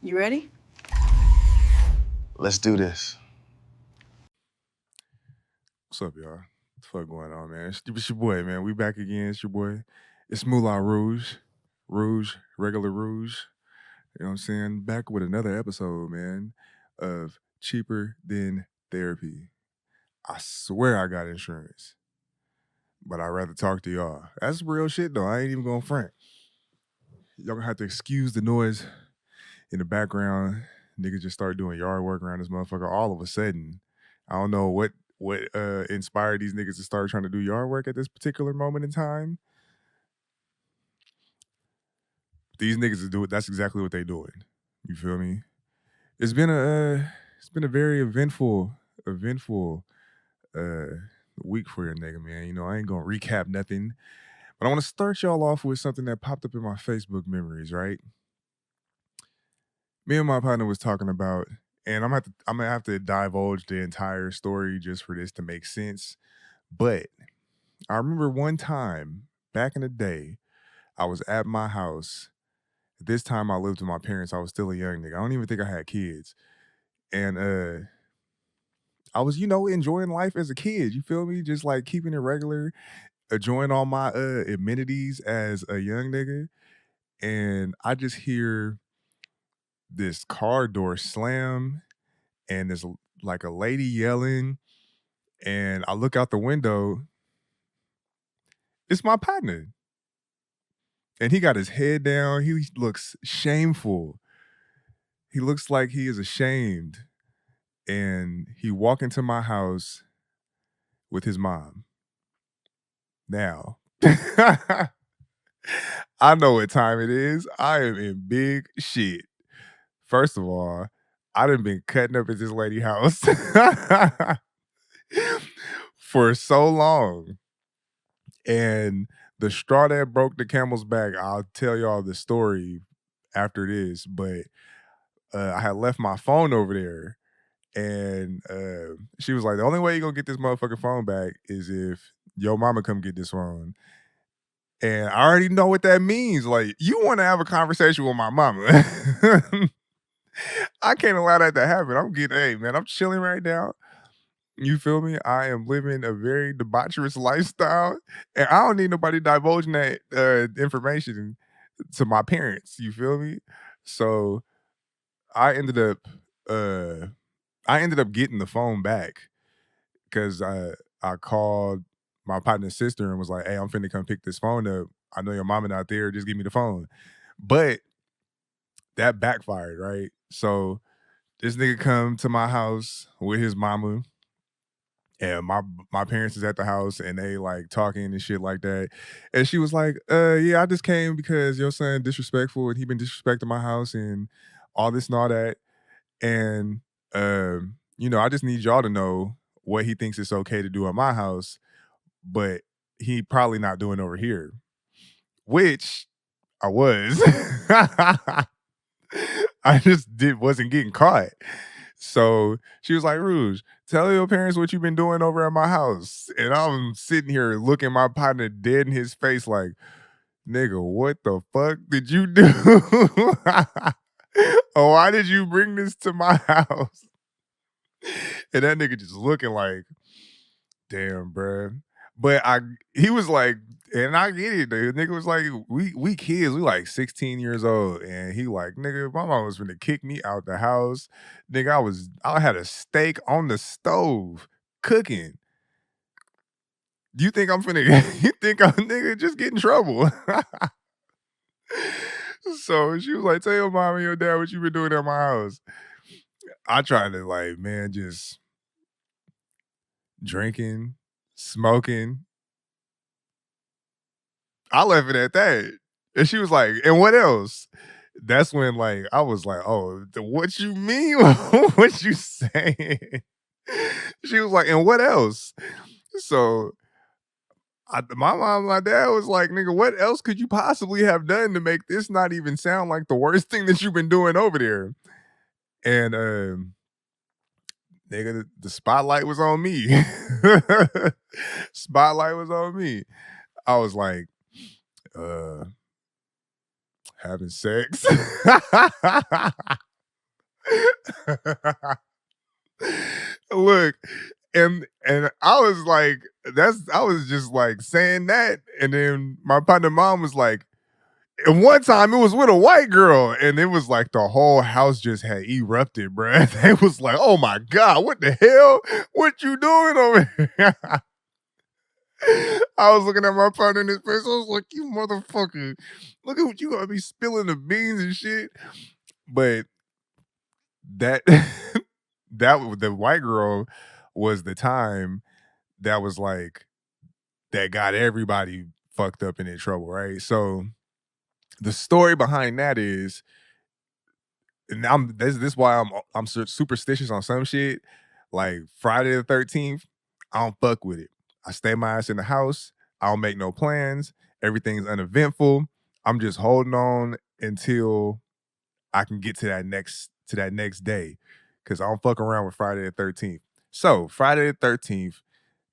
You ready? Let's do this. What's up, y'all? What the fuck going on, man? It's your boy, man. We back again. It's your boy. It's Moolah Rouge. Rouge, regular Rouge. You know what I'm saying? Back with another episode, man, of Cheaper Than Therapy. I swear I got insurance, but I'd rather talk to y'all. That's real shit, though. I ain't even gonna front. Y'all gonna have to excuse the noise in the background. Niggas just start doing yard work around this motherfucker all of a sudden. I don't know what inspired these niggas to start trying to do yard work at this particular moment in time. These niggas is doing. That's exactly what they doing. You feel me? It's been a very eventful uh week for your nigga, man. You know, I ain't gonna recap nothing, but I want to start y'all off with something that popped up in my Facebook memories. Right, me and my partner was talking about, and I'm gonna have to divulge the entire story just for this to make sense. But I remember one time back in the day, I was at my house. This time I lived with my parents. I was still a young nigga. I don't even think I had kids. And I was, enjoying life as a kid. You feel me? Just like keeping it regular, enjoying all my amenities as a young nigga. And I just hear this car door slam and there's like a lady yelling. And I look out the window. It's my partner. And he got his head down. He looks shameful. He looks like he is ashamed. And he walked into my house with his mom. Now, I know what time it is. I am in big shit. First of all, I done been cutting up at this lady house for so long. And the straw that broke the camel's back, I'll tell y'all the story after this, but I had left my phone over there. And she was like, the only way you're going to get this motherfucking phone back is if your mama come get this phone. And I already know what that means. Like, you want to have a conversation with my mama. I can't allow that to happen. Hey, man, I'm chilling right now. You feel me? I am living a very debaucherous lifestyle. And I don't need nobody divulging that information to my parents. You feel me? So I ended up getting the phone back because I called my partner's sister and was like, hey, I'm finna come pick this phone up. I know your mama not there. Just give me the phone. But that backfired, right? So this nigga come to my house with his mama and my parents is at the house and they like talking and shit like that. And she was like, yeah, I just came because your son disrespectful and he been disrespecting my house and all this and all that. And I just need y'all to know what he thinks it's okay to do at my house, but he probably not doing over here. Which I was. I just wasn't getting caught. So she was like, Rouge, tell your parents what you've been doing over at my house. And I'm sitting here looking my partner dead in his face like, nigga, what the fuck did you do? Oh, why did you bring this to my house? And that nigga just looking like, damn, bruh. But he was like, and I get it. The nigga was like, we kids, we like 16 years old. And he like, nigga, my mom was gonna kick me out the house. Nigga, I had a steak on the stove cooking. Do you think I'm finna, you think I'm nigga just get in trouble? So she was like, tell your mom and your dad what you been doing at my house. I tried to like, man, just drinking, smoking. I left it at that. And she was like, and what else? That's when like I was like, oh, what you mean? What you saying? She was like, and what else? So my mom, my dad was like, nigga, what else could you possibly have done to make this not even sound like the worst thing that you've been doing over there? And nigga, the spotlight was on me. Spotlight was on me. I was like, having sex. Look, and I was like, I was just like saying that, and then my partner mom was like, and one time it was with a white girl, and it was like the whole house just had erupted, bruh. They was like, "Oh my god, what the hell? What you doing over here?" I was looking at my partner in his face. I was like, "You motherfucker! Look at what you gonna be spilling the beans and shit." But that the white girl was the time that was like that got everybody fucked up and in trouble, right? So the story behind that is, and this why I'm superstitious on some shit. Like Friday the 13th, I don't fuck with it. I stay my ass in the house. I don't make no plans. Everything's uneventful. I'm just holding on until I can get to that next day, because I don't fuck around with Friday the 13th. So Friday the 13th,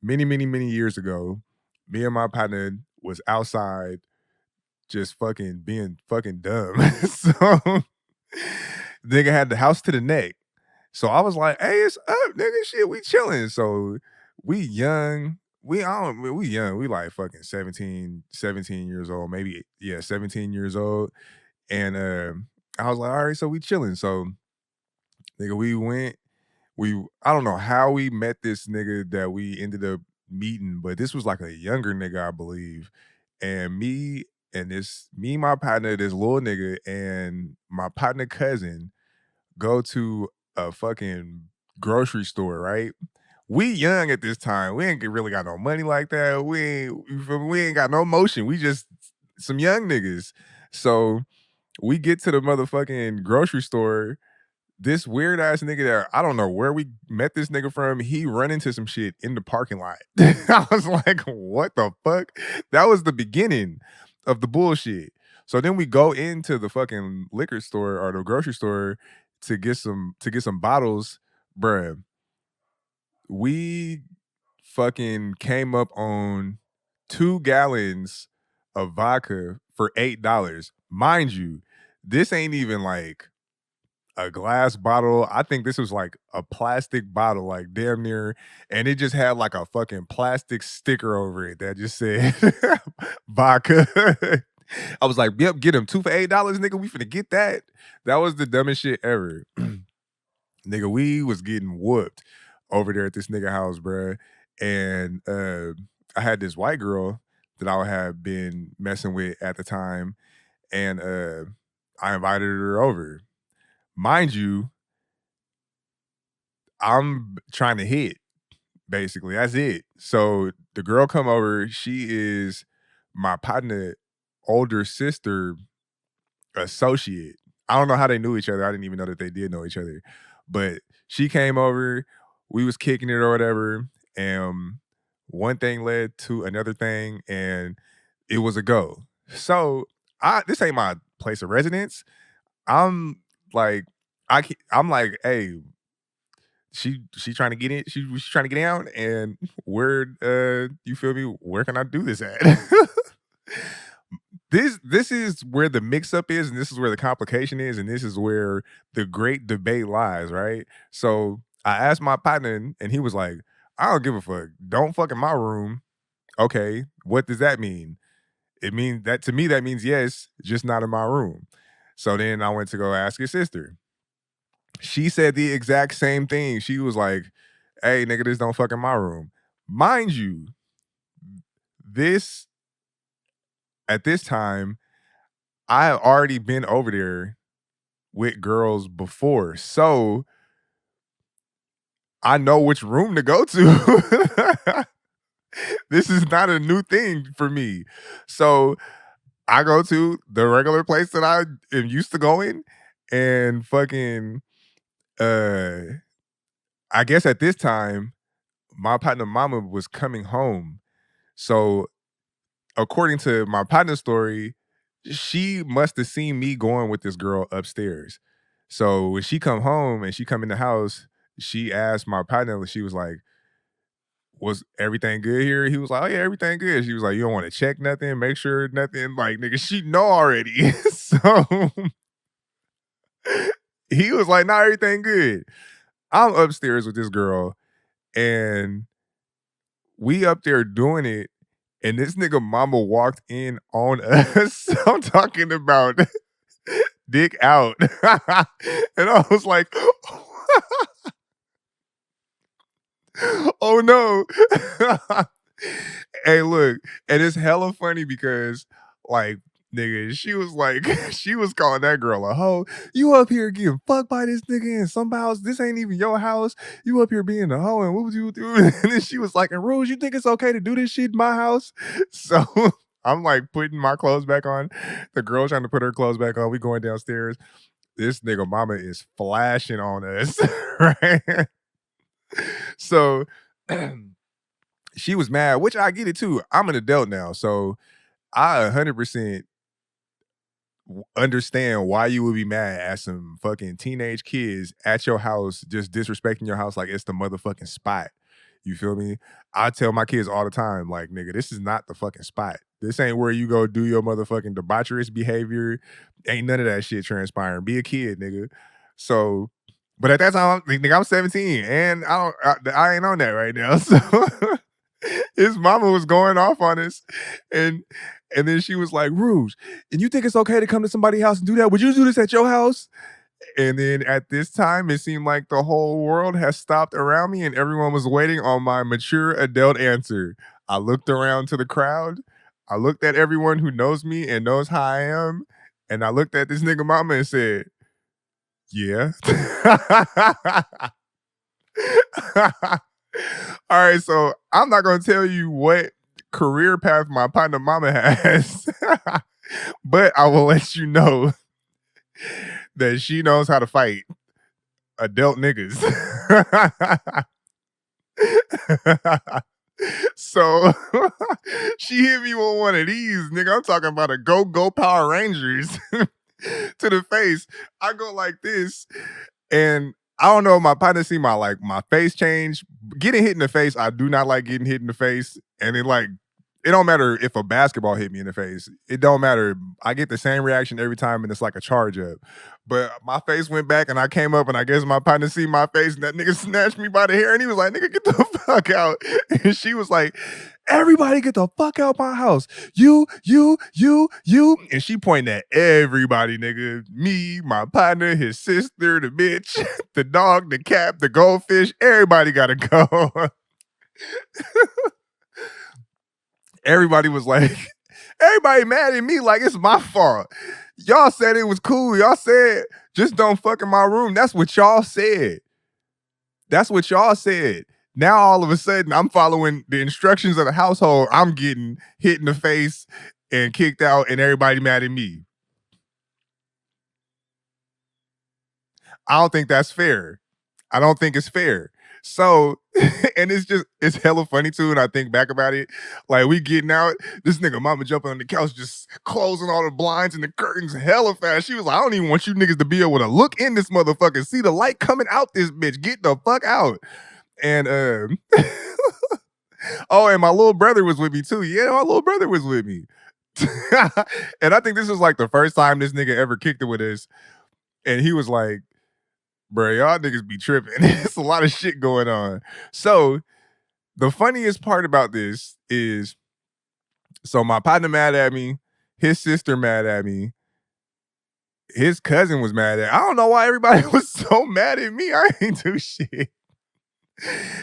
many years ago, me and my partner was outside just fucking being fucking dumb. So nigga had the house to the neck. So I was like, "Hey, it's up, nigga. Shit, we chilling." So we young. We young. We like fucking 17 years old, maybe, yeah, 17 years old. And I was like, "All right, so we chilling." So nigga, I don't know how we met this nigga that we ended up meeting, but this was like a younger nigga, I believe. And my partner, this little nigga, and my partner cousin go to a fucking grocery store, right? We young at this time. We ain't really got no money like that. We ain't got no motion. We just some young niggas. So we get to the motherfucking grocery store. This weird ass nigga that I don't know where we met this nigga from, he run into some shit in the parking lot. I was like, what the fuck? That was the beginning of the bullshit. So then we go into the fucking liquor store or the grocery store to get some bottles, bruh. We fucking came up on 2 gallons of vodka for $8. Mind you, this ain't even like a glass bottle. I think this was like a plastic bottle, like damn near, and it just had like a fucking plastic sticker over it that just said vodka. I was like, "Yep, get him 2 for $8, nigga. We finna get that." That was the dumbest shit ever, nigga. We was getting whooped over there at this nigga house, bruh. And I had this white girl that I had been messing with at the time, and I invited her over. Mind you, I'm trying to hit, basically. That's it. So the girl come over, she is my partner, older sister associate. I don't know how they knew each other. I didn't even know that they did know each other. But she came over, we was kicking it or whatever, and one thing led to another thing, and it was a go. So this ain't my place of residence. I'm like, I'm like, hey, she trying to get in. She was trying to get down, and where you feel me? Where can I do this at? This is where the mix up is, and this is where the complication is, and this is where the great debate lies, right? So I asked my partner, and he was like, "I don't give a fuck. Don't fuck in my room." Okay, what does that mean? It means that to me that means yes, just not in my room. So then I went to go ask his sister. She said the exact same thing. She was like, "Hey, nigga, this don't fuck in my room." Mind you, this at this time, I have already been over there with girls before, so I know which room to go to. This is not a new thing for me. So I go to the regular place that I am used to going, and fucking uh I guess at this time my partner mama was coming home. So according to my partner's story, she must have seen me going with this girl upstairs. So when she come home and she come in the house, she asked my partner, she was like, "Was everything good here?" He was like, "Oh yeah, everything good." She was like, "You don't want to check nothing, make sure nothing." Like, nigga, she know already. So He was like, "Nah, everything good." I'm upstairs with this girl, and we up there doing it, and this nigga mama walked in on us. I'm talking about dick out. And I was like, "Oh no." Hey, look, and it's hella funny because, like, nigga, she was like, she was calling that girl a hoe. "You up here getting fucked by this nigga in some house. This ain't even your house. You up here being a hoe, and what would you do?" And then she was like, "And Rouge, you think it's okay to do this shit in my house?" So I'm like putting my clothes back on. The girl trying to put her clothes back on. We going downstairs. This nigga mama is flashing on us, right? So she was mad, which I get it too. I'm an adult now, so I 100% understand why you would be mad at some fucking teenage kids at your house just disrespecting your house like it's the motherfucking spot. You feel me? I tell my kids all the time, like, nigga, this is not the fucking spot. This ain't where you go do your motherfucking debaucherous behavior. Ain't none of that shit transpiring. Be a kid, nigga. So, but at that time, nigga, I'm 17 and I ain't on that right now. So his mama was going off on us, and then she was like, "Rouge, and you think it's okay to come to somebody's house and do that? Would you do this at your house?" And then at this time, it seemed like the whole world has stopped around me, and everyone was waiting on my mature adult answer. I looked around to the crowd. I looked at everyone who knows me and knows how I am, and I looked at this nigga mama and said, "Yeah." All right, so I'm not gonna tell you what career path my partner mama has, but I will let you know that she knows how to fight adult niggas. So she hit me with one of these, nigga. I'm talking about a go Power Rangers to the face. I go like this, and I don't know. My partner see my face change. Getting hit in the face, I do not like getting hit in the face, and it don't matter if a basketball hit me in the face. It don't matter. I get the same reaction every time, and it's like a charge up. But my face went back, and I came up, and I guess my partner see my face, and that nigga snatched me by the hair, and he was like, "Nigga, get the fuck out!" And she was like, "Everybody, get the fuck out my house! You!" And she pointing at everybody, nigga. Me, my partner, his sister, the bitch, the dog, the cat, the goldfish. Everybody gotta go. Everybody was like, everybody mad at me like it's my fault. Y'all said it was cool. Y'all said just don't fuck in my room. That's what y'all said. That's what y'all said. Now all of a sudden I'm following the instructions of the household. I'm getting hit in the face and kicked out, and everybody mad at me. I don't think that's fair. I don't think it's fair. So, and it's hella funny too. And I think back about it, like we getting out, this nigga mama jumping on the couch, just closing all the blinds and the curtains hella fast. She was like, "I don't even want you niggas to be able to look in this motherfucker, see the light coming out this bitch. Get the fuck out." And oh, and my little brother was with me too. Yeah, my little brother was with me. And I think this was like the first time this nigga ever kicked it with us. And he was like, "Bro, y'all niggas be tripping. It's a lot of shit going on." So the funniest part about this is, so my partner mad at me, his sister mad at me, his cousin was mad at. I don't know why everybody was so mad at me. I ain't do shit.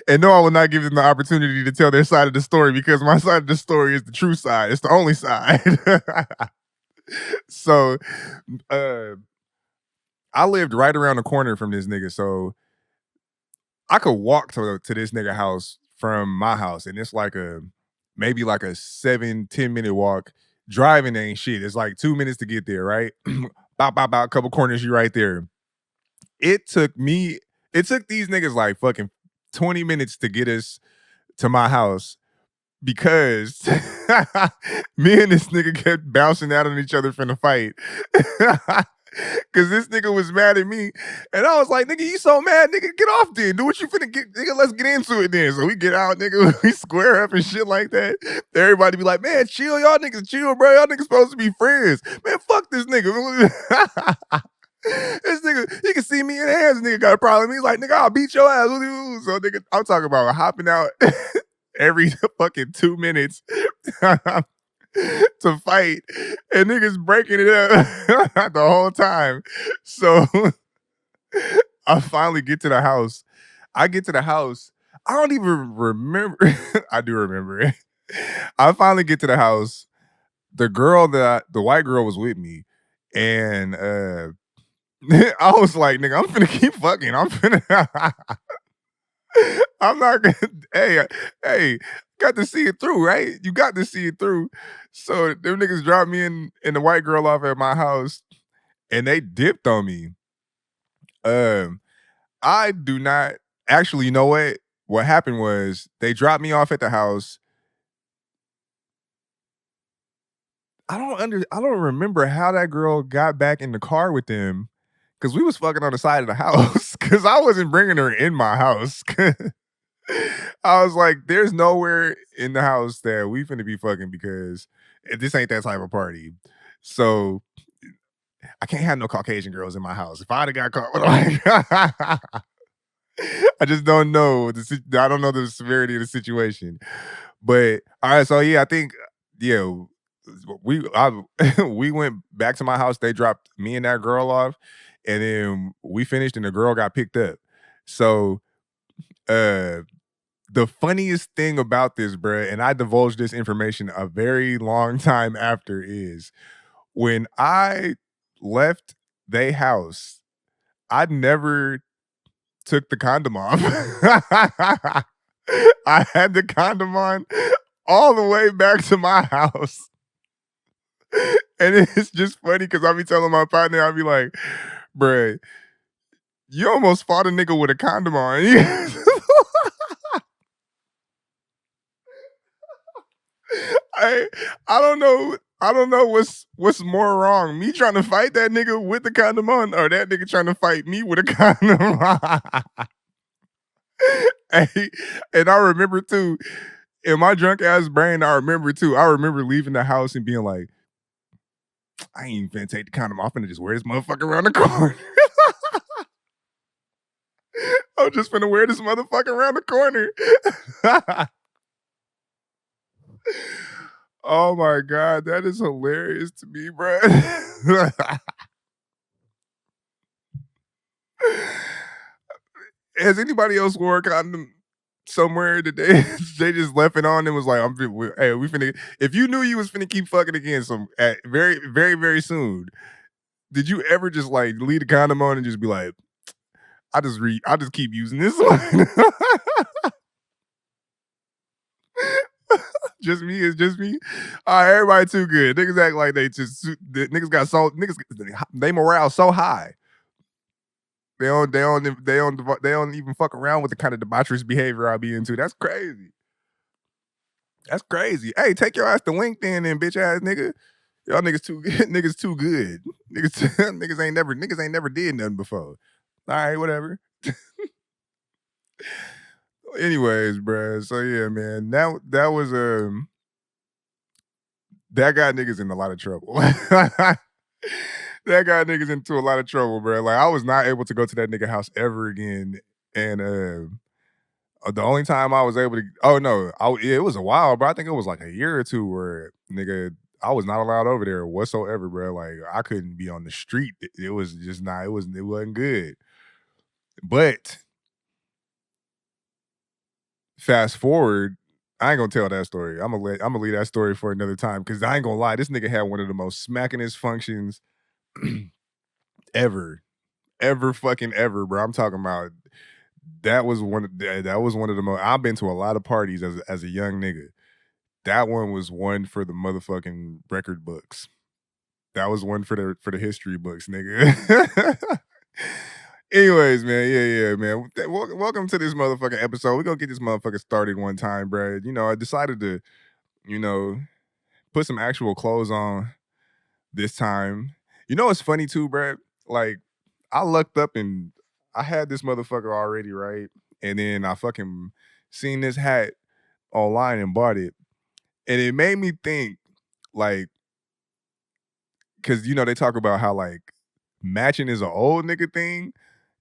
And no, I will not give them the opportunity to tell their side of the story because my side of the story is the true side. It's the only side. So uh I lived right around the corner from this nigga. So I could walk to this nigga house from my house, and it's like maybe like a 7-10 minute walk. Driving ain't shit. It's like 2 minutes to get there, right? Bop, a couple corners, you right there. It took me, it took these niggas like fucking 20 minutes to get us to my house because me and this nigga kept bouncing out on each other from the fight. Cause this nigga was mad at me. And I was like, "Nigga, you so mad, nigga, get off then. Do what you finna get, nigga, let's get into it then." So we get out, nigga, we square up and shit like that. Everybody be like, "Man, chill, y'all niggas chill, bro. Y'all niggas supposed to be friends." Man, fuck this nigga. This nigga, He can see me in hands. Nigga got a problem. He's like, nigga, I'll beat your ass. So nigga, I'm talking about hopping out every fucking 2 minutes to fight, and niggas breaking it up the whole time. So I finally get to the house. I get to the house. I don't even remember. I do remember it. I finally get to the house. The white girl was with me, and I was like, nigga, I'm finna keep fucking. I'm not gonna. Hey, got to see it through, right? You got to see it through. So them niggas dropped me and the white girl off at my house, and they dipped on me. Um, I do not actually. You know what? What happened was they dropped me off at the house. I don't remember how that girl got back in the car with them because we was fucking on the side of the house because I wasn't bringing her in my house. I was like, there's nowhere in the house that we finna be fucking because this ain't that type of party. So I can't have no Caucasian girls in my house. If I'd have got caught, like, I just don't know. I don't know the severity of the situation. But all right, so yeah, I think yeah, we went back to my house. They dropped me and that girl off, and then we finished, and the girl got picked up. So uh the funniest thing about this, bruh, and I divulged this information a very long time after, is when I left they house, I never took the condom off. I had the condom on all the way back to my house. And it's just funny because I'll be telling my partner, I'll be like, bruh, you almost fought a nigga with a condom on. I I don't know. I don't know what's more wrong. Me trying to fight that nigga with the condom on, or that nigga trying to fight me with a condom on. Hey, and I remember too, in my drunk ass brain, I remember too. I remember leaving the house and being like, I ain't even finna take the condom off and just wear this motherfucker around the corner. I'm just finna wear this motherfucker around the corner. Oh my god, that is hilarious to me, bro. Has anybody else wore a condom somewhere that they they just left it on and was like, hey, we finna. If you knew you was finna keep fucking again, very, very, very soon, did you ever just like leave the condom on and just be like, I just keep using this one. Just me, it's just me. All right, everybody too good. Niggas act like niggas got so niggas they morale so high. They don't even fuck around with the kind of debaucherous behavior I be into. That's crazy. That's crazy. Hey, take your ass to LinkedIn then, bitch ass nigga. Y'all niggas too good. Niggas too good. Niggas ain't never did nothing before. All right, whatever. Anyways, bruh. So yeah, man. That got niggas in a lot of trouble. That got niggas into a lot of trouble, bro. Like I was not able to go to that nigga house ever again. And the only time I was able to, oh no, it was a while, bro. I think it was like a year or two where nigga, I was not allowed over there whatsoever, bro. Like I couldn't be on the street. It was just not. It wasn't good. But fast forward, I ain't gonna tell that story. I'm gonna leave that story for another time because I ain't gonna lie. This nigga had one of the most smackingest functions ever, ever fucking ever, bro. I'm talking about that was one of the most. I've been to a lot of parties as a young nigga. That one was one for the motherfucking record books. That was one for the history books, nigga. Anyways, man, yeah, man. Welcome to this motherfucking episode. We're gonna get this motherfucker started one time, bro. You know, I decided to, you know, put some actual clothes on this time. You know what's funny too, bro? Like, I lucked up and I had this motherfucker already, right? And then I fucking seen this hat online and bought it. And it made me think, like, because you know, they talk about how like matching is an old nigga thing.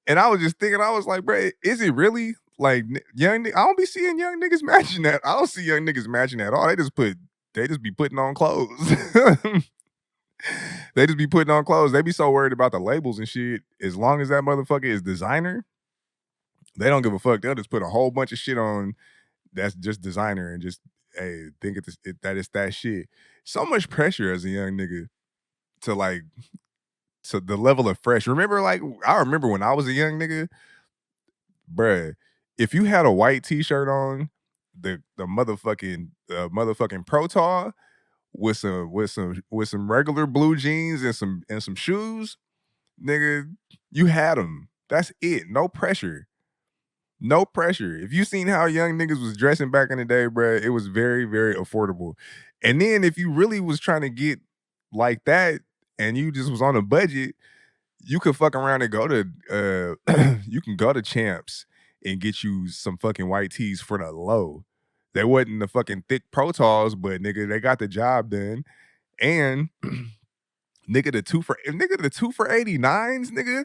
And I was just thinking, I was like, bro, is it really? Like I don't be seeing young niggas matching that. I don't see young niggas matching at all. They just be putting on clothes. They just be putting on clothes. They be so worried about the labels and shit. As long as that motherfucker is designer, they don't give a fuck. They'll just put a whole bunch of shit on that's just designer and just think that it's that shit. So much pressure as a young nigga to like to the level of fresh. Remember, like I remember when I was a young nigga, bruh, if you had a white t-shirt on, the motherfucking Pro Tall with some regular blue jeans and some shoes, nigga, you had them. That's it. No pressure. No pressure. If you seen how young niggas was dressing back in the day, bruh, it was very, very affordable. And then if you really was trying to get like that and you just was on a budget, you could fuck around and go to you can go to Champs and get you some fucking white tees for the low. They wasn't the fucking thick Pro Tals, but nigga, they got the job done. And nigga, the two for 89s, nigga.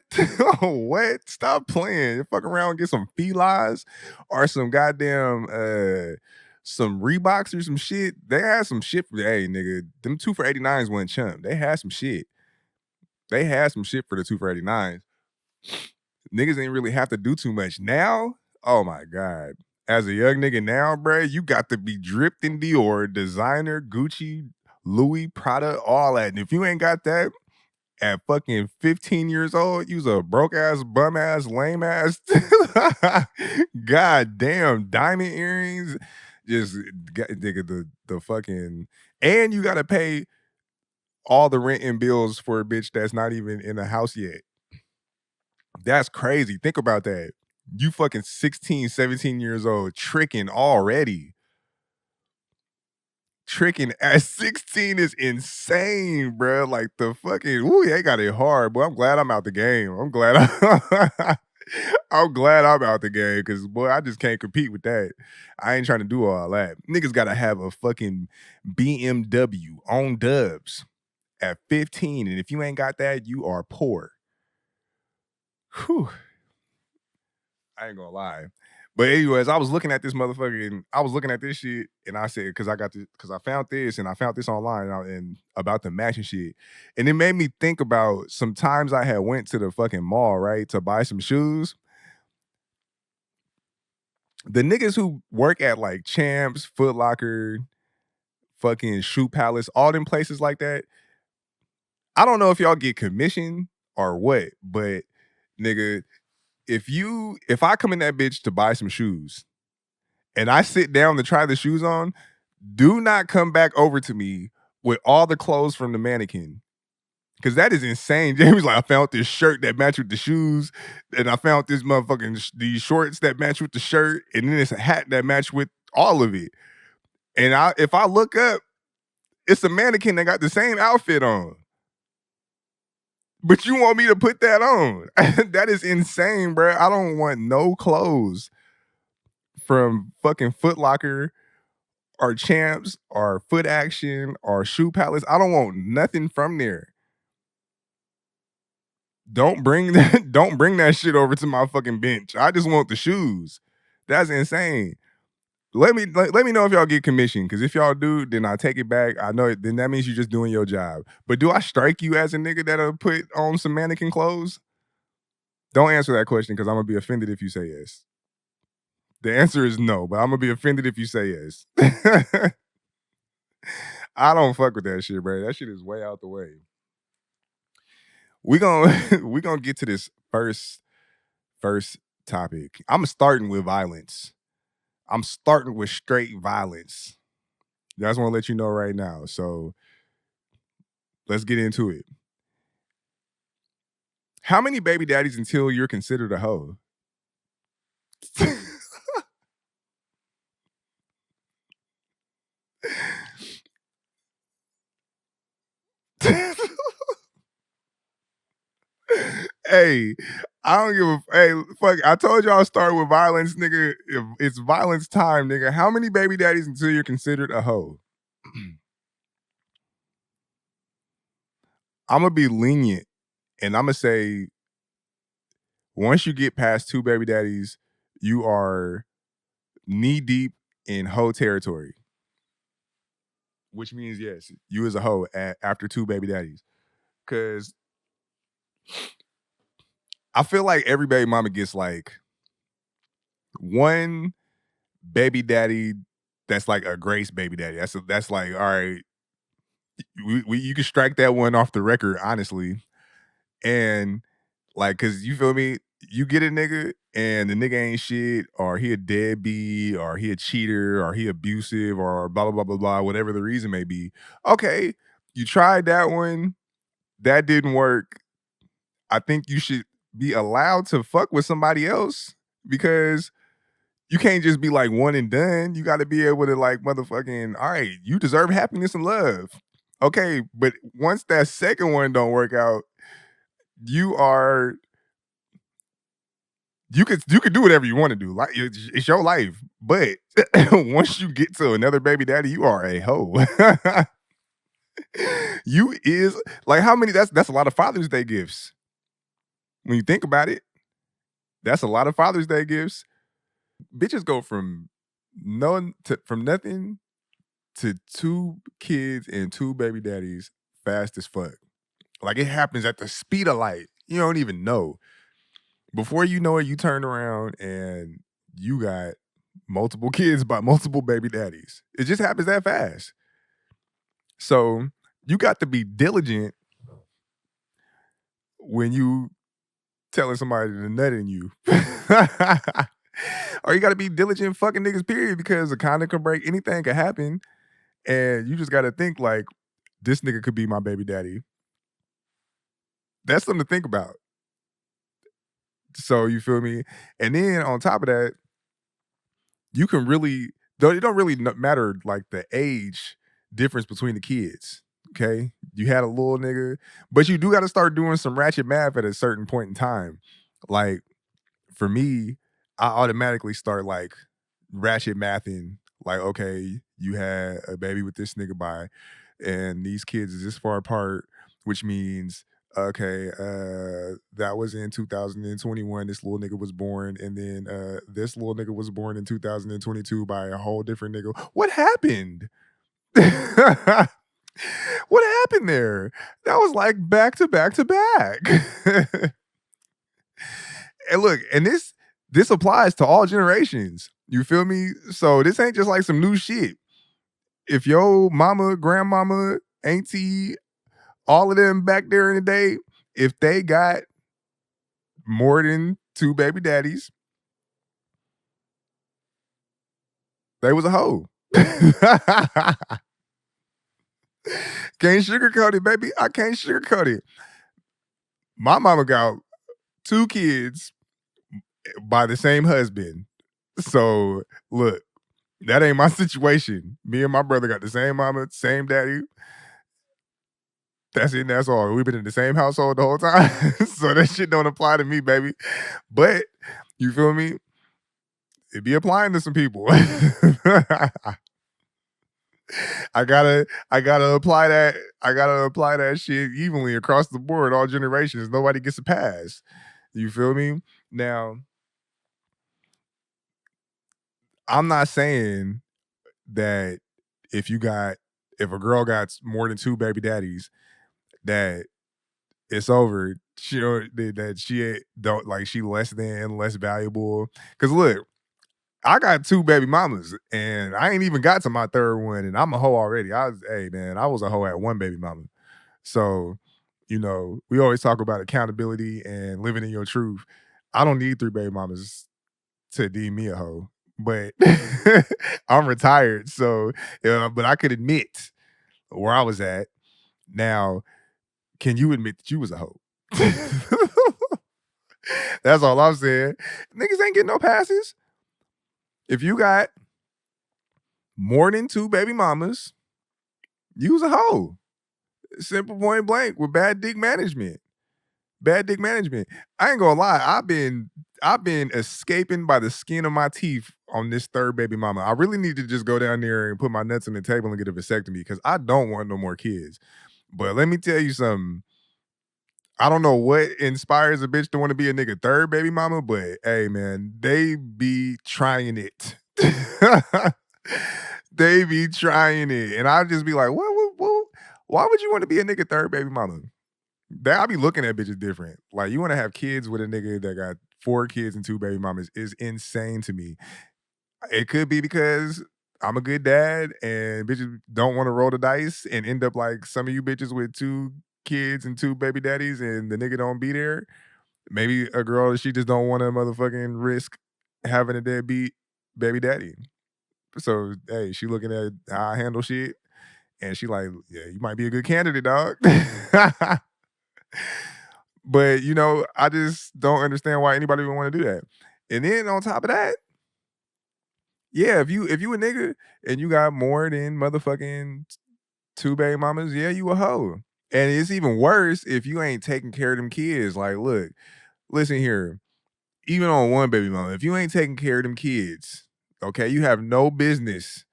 Oh, what? Stop playing. You fuck around and get some Felines or some goddamn some Reeboks or some shit. They had some shit for hey nigga. Them 2 for 89s wasn't chump. They had some shit. They had some shit for the 2 for 89s. Niggas ain't really have to do too much. Now, oh my God. As a young nigga now, bruh, you got to be dripped in Dior, designer, Gucci, Louis, Prada, all that. And if you ain't got that at fucking 15 years old, you's a broke ass, bum ass, lame ass. God damn, diamond earrings. Just nigga, the fucking and you gotta pay all the rent and bills for a bitch that's not even in the house yet. That's crazy. Think about that. You fucking 16, 17 years old, tricking already. Tricking at 16 is insane, bro. Like the fucking, ooh, they got it hard. Boy, I'm glad I'm out the game. I'm glad I'm out the game because, boy, I just can't compete with that. I ain't trying to do all that. Niggas got to have a fucking BMW on dubs at 15. And if you ain't got that, you are poor. Whew. I ain't gonna lie. But anyways, I was looking at this motherfucker and I was looking at this shit and I said, because I found this and I found this online and about the matching shit. And it made me think about some times I had went to the fucking mall, right, to buy some shoes. The niggas who work at like Champs, Foot Locker, fucking Shoe Palace, all them places like that. I don't know if y'all get commission or what, but nigga, if I come in that bitch to buy some shoes and I sit down to try the shoes on, do not come back over to me with all the clothes from the mannequin. Cause that is insane. James like, I found this shirt that matched with the shoes, and I found this motherfucking these shorts that match with the shirt, and then it's a hat that matched with all of it. And if I look up, it's a mannequin that got the same outfit on. But you want me to put that on? That is insane, bro. I don't want no clothes from fucking Foot Locker or Champs or Foot Action or Shoe Palace. I don't want nothing from there. Don't bring that shit over to my fucking bench. I just want the shoes. That's insane. Let me know if y'all get commission, because if y'all do, then I take it back. I know then that means you're just doing your job. But do I strike you as a nigga that'll put on some mannequin clothes? Don't answer that question because I'm gonna be offended if you say yes. The answer is no, but I'm gonna be offended if you say yes. I don't fuck with that shit, bro. That shit is way out the way. We gonna get to this first topic. I'm starting with violence. I'm starting with straight violence. I just want to let you know right now. So let's get into it. How many baby daddies until you're considered a hoe? Hey, I don't give a hey, fuck. I told y'all start with violence, nigga. If it's violence time, nigga. How many baby daddies until you're considered a hoe? I'm gonna be lenient And I'ma say once you get past 2 baby daddies, you are knee deep in hoe territory, which means, yes, you as a hoe after 2 baby daddies. Cause I feel like every baby mama gets like one baby daddy that's like a grace baby daddy. That's like, all right, you can strike that one off the record, honestly. And like, cause you feel me, you get a nigga and the nigga ain't shit, or he a deadbeat, or he a cheater, or he abusive, or blah blah blah blah blah, whatever the reason may be. Okay, you tried that one, that didn't work. I think you should be allowed to fuck with somebody else because you can't just be like one and done. You got to be able to like motherfucking, all right, you deserve happiness and love. Okay, but once that second one don't work out, you are you could do whatever you want to do. Like it's your life. But once you get to another baby daddy, you are a hoe. You is like how many that's a lot of Father's Day gifts. When you think about it, that's a lot of Father's Day gifts. Bitches go from from nothing to 2 kids and 2 baby daddies fast as fuck. Like it happens at the speed of light. You don't even know. Before you know it, you turn around and you got multiple kids by multiple baby daddies. It just happens that fast. So you got to be diligent when you telling somebody to nut in you. Or you got to be diligent fucking niggas, period, because a condom can break, anything can happen. And you just got to think like, this nigga could be my baby daddy. That's something to think about. So you feel me? And then on top of that, you can really, though it don't really matter like the age difference between the kids. Okay. You had a little nigga, but you do got to start doing some ratchet math at a certain point in time. Like for me, I automatically start like ratchet mathing. Like, okay, you had a baby with this nigga by, and these kids is this far apart, which means okay, that was in 2021. This little nigga was born, and then this little nigga was born in 2022 by a whole different nigga. What happened? What happened there? That was like back to back to back. And look, and this applies to all generations. You feel me? So this ain't just like some new shit. If your mama, grandmama, auntie, all of them back there in the day, if they got more than 2 baby daddies, they was a hoe. Can't sugarcoat it, baby. I can't sugarcoat it. My mama got 2 kids by the same husband. So look, that ain't my situation. Me and my brother got the same mama, same daddy. That's it. And that's all. We've been in the same household the whole time. So that shit don't apply to me, baby. But you feel me? It be applying to some people. I gotta apply that. I gotta apply that shit evenly across the board, all generations. Nobody gets a pass. You feel me? Now, I'm not saying that if a girl got more than 2 baby daddies, that it's over. She that she don't like she less than less valuable. Cause look, I got 2 baby mamas and I ain't even got to my third one and I'm a hoe already. Hey man, I was a hoe at 1 baby mama. So, we always talk about accountability and living in your truth. I don't need 3 baby mamas to deem me a hoe, but I'm retired. So, but I could admit where I was at. Now, can you admit that you was a hoe? That's all I'm saying. Niggas ain't getting no passes. If you got more than 2 baby mamas, you was a hoe. Simple point blank with bad dick management. Bad dick management. I ain't gonna lie. I've been escaping by the skin of my teeth on this third baby mama. I really need to just go down there and put my nuts on the table and get a vasectomy because I don't want no more kids. But let me tell you something. I don't know what inspires a bitch to want to be a nigga third baby mama, but hey man, they be trying it. They be trying it. And I'll just be like, what? Why would you want to be a nigga third baby mama? That I be looking at bitches different. Like you want to have kids with a nigga that got 4 kids and 2 baby mamas is insane to me. It could be because I'm a good dad and bitches don't want to roll the dice and end up like some of you bitches with 2 kids and 2 baby daddies and the nigga don't be there. Maybe a girl, she just don't want to motherfucking risk having a deadbeat baby daddy. So hey, she looking at how I handle shit and she like, yeah, you might be a good candidate, dog. But I just don't understand why anybody would want to do that. And then on top of that, yeah, if you a nigga and you got more than motherfucking 2 baby mamas, yeah, you a hoe. And it's even worse if you ain't taking care of them kids. Like, look, listen here. Even on 1 baby mama, if you ain't taking care of them kids, okay, you have no business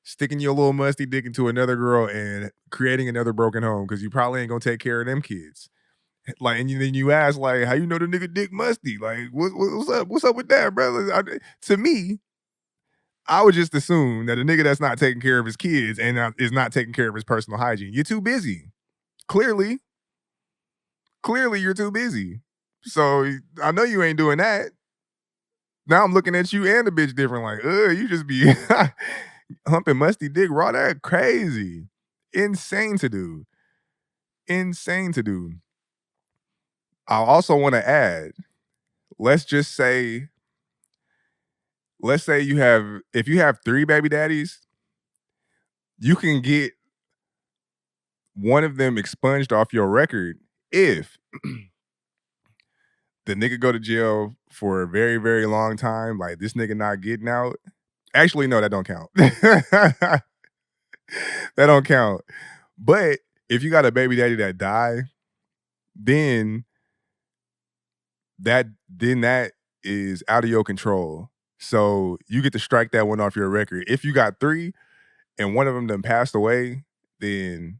sticking your little musty dick into another girl and creating another broken home because you probably ain't gonna take care of them kids. Like, and then you ask, like, how you know the nigga dick musty? Like, what's up? What's up with that, brother? To me, I would just assume that a nigga that's not taking care of his kids and is not taking care of his personal hygiene. You're too busy. Clearly, clearly you're too busy. So I know you ain't doing that. Now I'm looking at you and the bitch different. Like, you just be humping musty dick raw. That crazy, insane to do, insane to do. I also want to add. Let's just say, let's say if you have 3 baby daddies, you can get one of them expunged off your record if the nigga go to jail for a very, very long time, like this nigga not getting out. Actually, no, that don't count. That don't count. But if you got a baby daddy that die, then that is out of your control. So you get to strike that one off your record. If you got 3 and one of them done passed away, then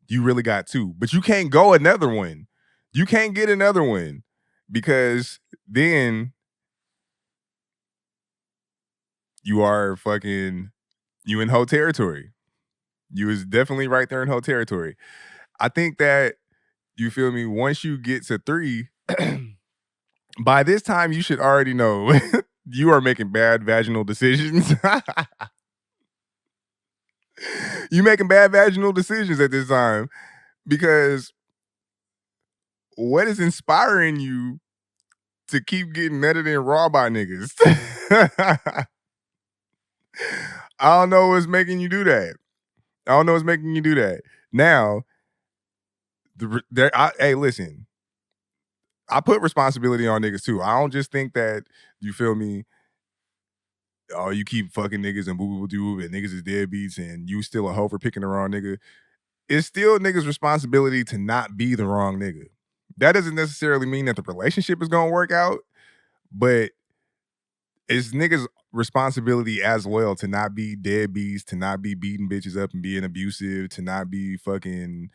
you really got 2. But you can't go another one. You can't get another one because then you in whole territory. You was definitely right there in whole territory. I think that you feel me. Once you get to 3, by this time you should already know you are making bad vaginal decisions. You making bad vaginal decisions at this time because what is inspiring you to keep getting nutted in raw by niggas? I don't know what's making you do that. I don't know what's making you do that. Now, hey, listen. I put responsibility on niggas too. I don't just think that you feel me. Oh, you keep fucking niggas and boo boo doo and niggas is deadbeats and you still a hoe for picking the wrong nigga. It's still niggas' responsibility to not be the wrong nigga. That doesn't necessarily mean that the relationship is gonna work out, but it's niggas' responsibility as well to not be deadbeats, to not be beating bitches up and being abusive, to not be fucking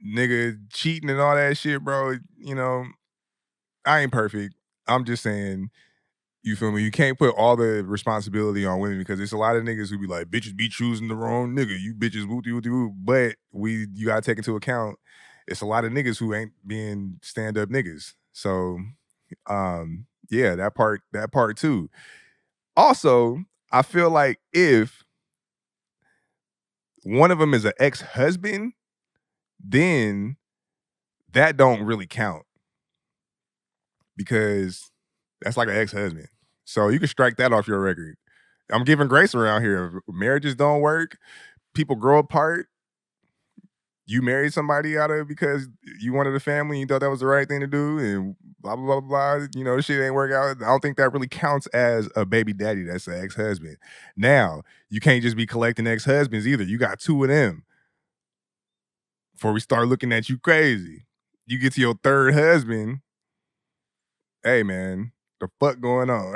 nigga cheating and all that shit, bro. I ain't perfect. I'm just saying, you feel me? You can't put all the responsibility on women because there's a lot of niggas who be like, bitches be choosing the wrong nigga. You bitches wooty wooty woo. But you gotta take into account it's a lot of niggas who ain't being stand-up niggas. So yeah, that part too. Also, I feel like if one of them is an ex-husband, then that don't really count because that's like an ex-husband. So you can strike that off your record. I'm giving grace around here. Marriages don't work. People grow apart. You married somebody out of because you wanted a family, and you thought that was the right thing to do, and blah blah blah blah. This shit ain't work out. I don't think that really counts as a baby daddy. That's an ex-husband. Now, you can't just be collecting ex-husbands either. You got 2 of them before we start looking at you crazy. You get to your 3rd husband. Hey man, the fuck going on?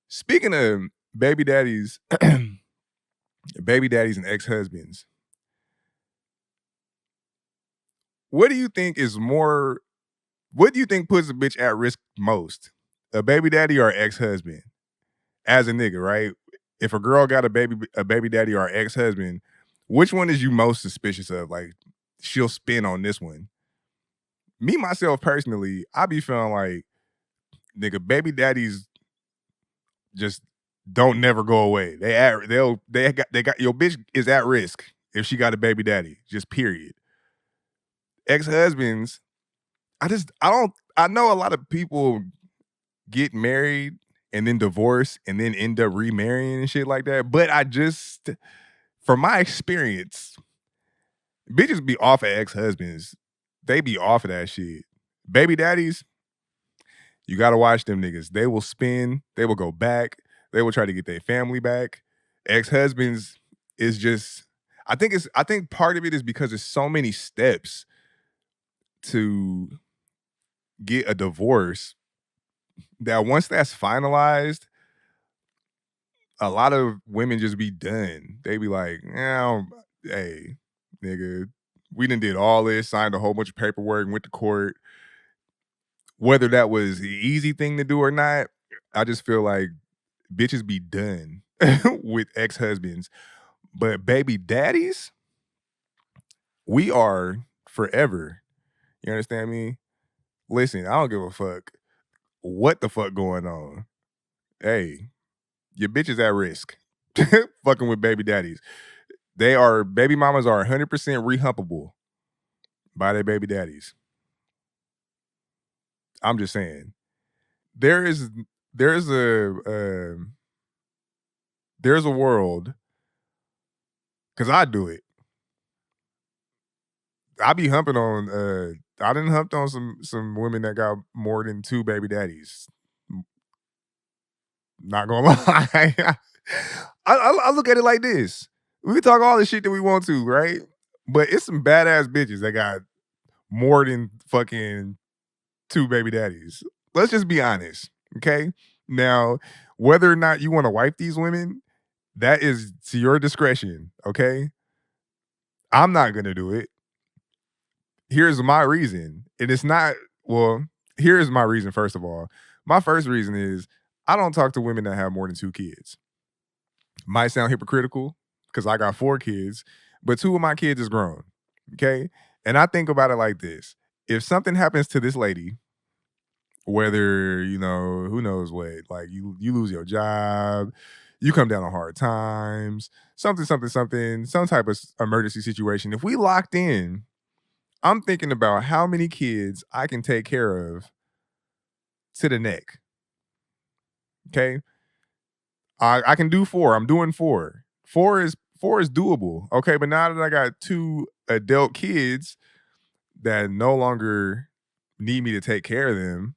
Speaking of baby daddies, baby daddies and ex-husbands, what do you think is more what do you think puts a bitch at risk most? A baby daddy or ex-husband? As a nigga, right? If a girl got a baby daddy or ex-husband, which one is you most suspicious of? Like, she'll spin on this one. Me, myself, personally, I be feeling like, nigga, baby daddies just don't never go away. They got your bitch is at risk if she got a baby daddy. Just period. Ex-husbands, I know a lot of people get married and then divorce and then end up remarrying and shit like that. But from my experience, bitches be off of ex-husbands. They be off of that shit. Baby daddies, you gotta watch them niggas. They will spin, they will go back, they will try to get their family back. Ex-husbands is just I think part of it is because there's so many steps to get a divorce that once that's finalized, a lot of women just be done. They be like, yeah, hey, nigga, we done did all this, signed a whole bunch of paperwork, went to court. Whether that was the easy thing to do or not, I just feel like bitches be done with ex-husbands. But baby daddies, we are forever. You understand me? Listen, I don't give a fuck what the fuck going on. Hey, your bitch is at risk. Fucking with baby daddies. Baby mamas are 100% rehumpable by their baby daddies. I'm just saying. There is there's a there's a world because I do it. I be humping on I done humped on some women that got more than 2 baby daddies. Not gonna lie. I look at it like this. We can talk all the shit that we want to, right? But it's some badass bitches that got more than fucking 2 baby daddies. Let's just be honest, okay? Now, whether or not you wanna wife these women, that is to your discretion, okay? I'm not gonna do it. Here's my reason. And it's not well, here's my reason, first of all. My first reason is I don't talk to women that have more than 2 kids. Might sound hypocritical because I got 4 kids, but 2 of my kids is grown, okay? And I think about it like this. If something happens to this lady, whether, who knows what, like you lose your job, you come down on hard times, something, something, something, some type of emergency situation. If we locked in, I'm thinking about how many kids I can take care of to the neck. Okay. I can do 4. I'm doing 4. 4 is doable. Okay. But now that I got 2 adult kids that no longer need me to take care of them,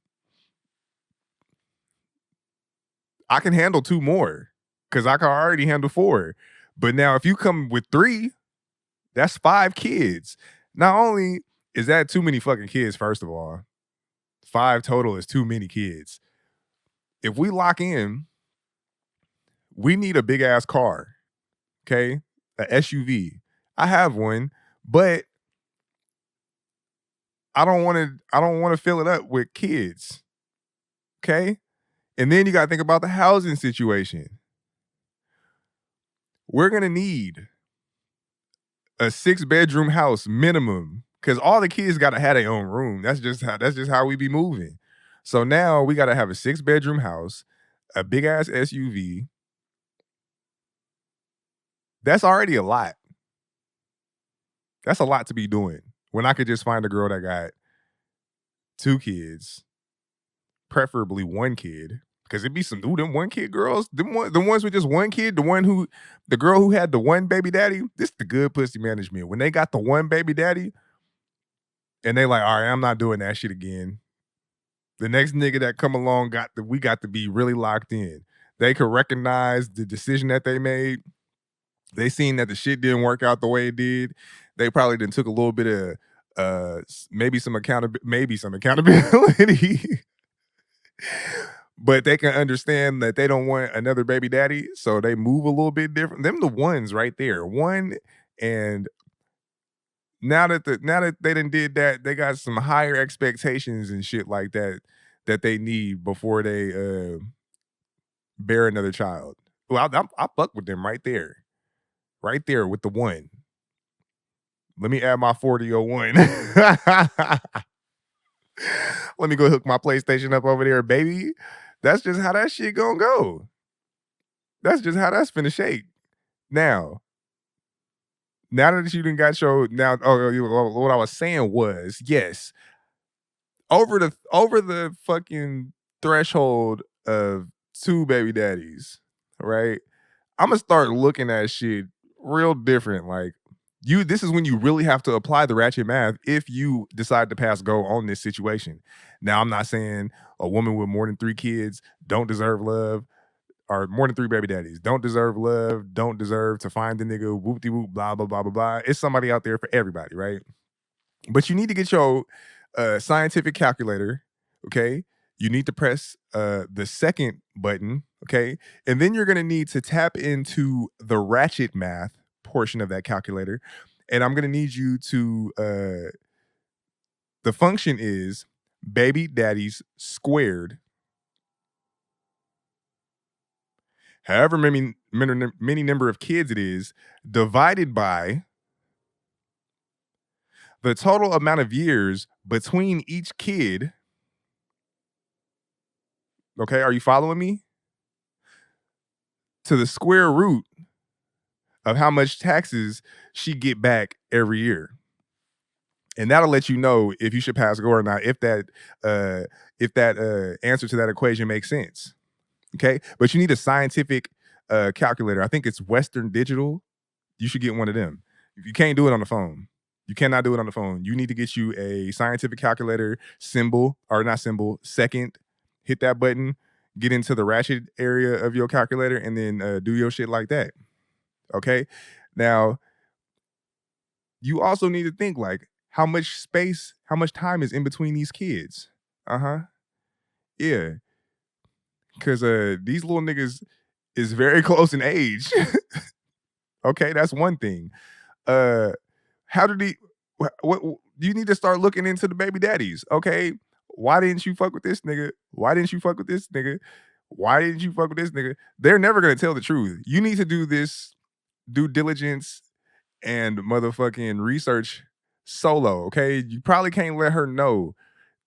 I can handle 2 more because I can already handle 4. But now if you come with 3, that's 5 kids. Not only is that too many fucking kids, first of all, 5 total is too many kids. If we lock in, we need a big ass car, okay? A SUV. I have one, but I don't want to fill it up with kids. Okay? And then you got to think about the housing situation. We're going to need a 6-bedroom house minimum cuz all the kids got to have their own room. That's just how we be moving. So now we got to have a 6-bedroom house, a big ass SUV. That's already a lot. That's a lot to be doing. When I could just find a girl that got 2 kids, preferably 1 kid, because it'd be some them 1 kid girls, the ones with just 1 kid, the girl who had the 1 baby daddy, this the good pussy management. When they got the 1 baby daddy and they like, all right, I'm not doing that shit again. The next nigga that come along we got to be really locked in. They could recognize the decision that they made. They seen that the shit didn't work out the way it did. They probably then took a little bit of maybe some accountability. But they can understand that they don't want another baby daddy, so they move a little bit different. Them the ones right there. 1 and Now that they done did that, they got some higher expectations and shit like that that they need before they bear another child. Well, I fuck with them right there with the one. Let me add my 4001. Let me go hook my PlayStation up over there, baby. That's just how that shit gonna go. That's just how that's finna shake. Now, now that you done got your now, what I was saying was, yes, over the fucking threshold of two baby daddies, right? I'm gonna start looking at shit real different. Like this is when you really have to apply the ratchet math if you decide to pass go on this situation. Now, I'm not saying a woman with more than 3 kids don't deserve love, or more than 3 baby daddies don't deserve love, don't deserve to find the nigga, whoop de whoop, blah, blah, blah, blah, blah. It's somebody out there for everybody, right? But you need to get your scientific calculator, okay? You need to press the second button, okay? And then you're gonna need to tap into the ratchet math portion of that calculator. And I'm gonna need you to the function is baby daddies squared, however many number of kids it is, divided by the total amount of years between each kid. Okay, are you following me? To the square root of how much taxes she get back every year. And that'll let you know if you should pass go or not, if that answer to that equation makes sense. Okay. But you need a scientific calculator. I think it's Western Digital. You should get one of them. You can't do it on the phone. You cannot do it on the phone. You need to get you a scientific calculator, symbol, or not symbol, second, hit that button, get into the ratchet area of your calculator, and then do your shit like that. Okay. Now, you also need to think like how much space, how much time is in between these kids. Uh-huh. Yeah. Cause these little niggas is very close in age. Okay, that's one thing. How did he what you need to start looking into the baby daddies. Okay. Why didn't you fuck with this nigga? Why didn't you fuck with this nigga? Why didn't you fuck with this nigga? They're never gonna tell the truth. You need to do this due diligence and motherfucking research solo, okay? You probably can't let her know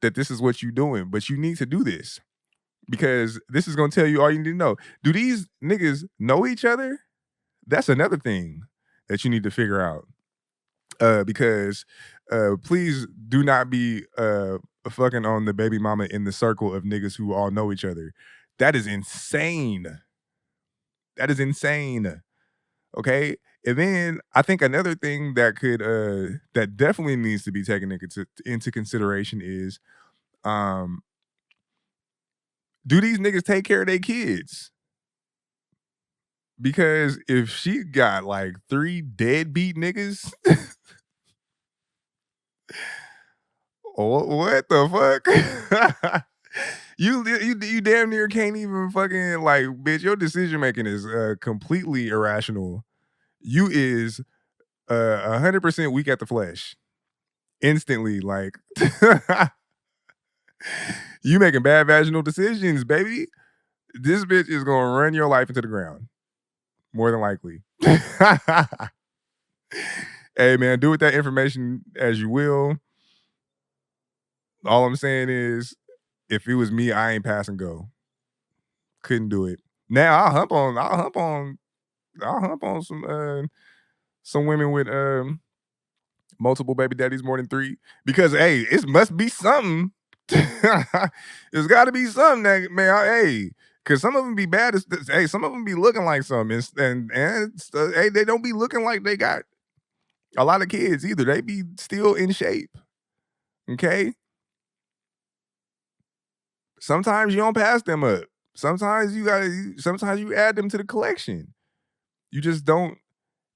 that this is what you're doing, but you need to do this because this is gonna tell you all you need to know. Do these niggas know each other? That's another thing that you need to figure out. Because please do not be fucking on the baby mama in the circle of niggas who all know each other. That is insane. That is insane. Okay. And then I think another thing that could that definitely needs to be taken into consideration is do these niggas take care of their kids? Because if she got like 3 deadbeat niggas, what the fuck? You damn near can't even fucking like, bitch. Your decision making is completely irrational. You is 100% weak at the flesh. Instantly, like you making bad vaginal decisions, baby. This bitch is gonna run your life into the ground, more than likely. Hey man, do with that information as you will. All I'm saying is, if it was me, I ain't pass and go. Couldn't do it. Now I'll hump on some women with multiple baby daddies, more than 3, because hey, it must be something. There's got to be something that hey, because some of them be bad. Hey, some of them be looking like something, hey, they don't be looking like they got a lot of kids either. They be still in shape. Okay. Sometimes you don't pass them up. Sometimes you add them to the collection. You just don't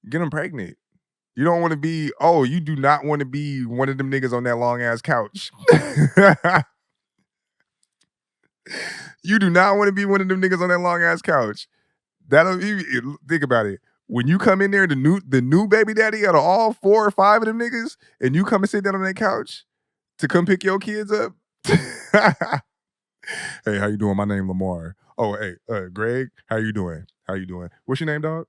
get them pregnant. You don't want to be, you do not want to be one of them niggas on that long ass couch. You do not want to be one of them niggas on that long ass couch. Think about it. when you come in there, the new baby daddy out of all 4 or 5 of them niggas, and you come and sit down on that couch to come pick your kids up. Hey, how you doing? My name Lamar. Oh, hey, Greg, how you doing? How you doing? What's your name, dog?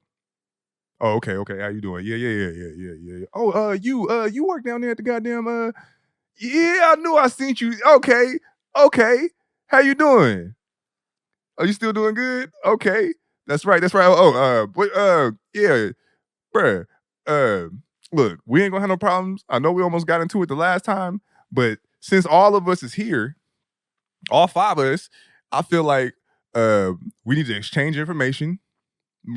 Oh, okay, okay. How you doing? Yeah, yeah, yeah, yeah, yeah, yeah, yeah. Oh, you work down there at the goddamn yeah, I knew I seen you. Okay, okay. How you doing? Are you still doing good? Okay. That's right, that's right. Yeah, bruh. Uh, look, we ain't gonna have no problems. I know we almost got into it the last time, but since all of us is here, all 5 of us, I feel like we need to exchange information.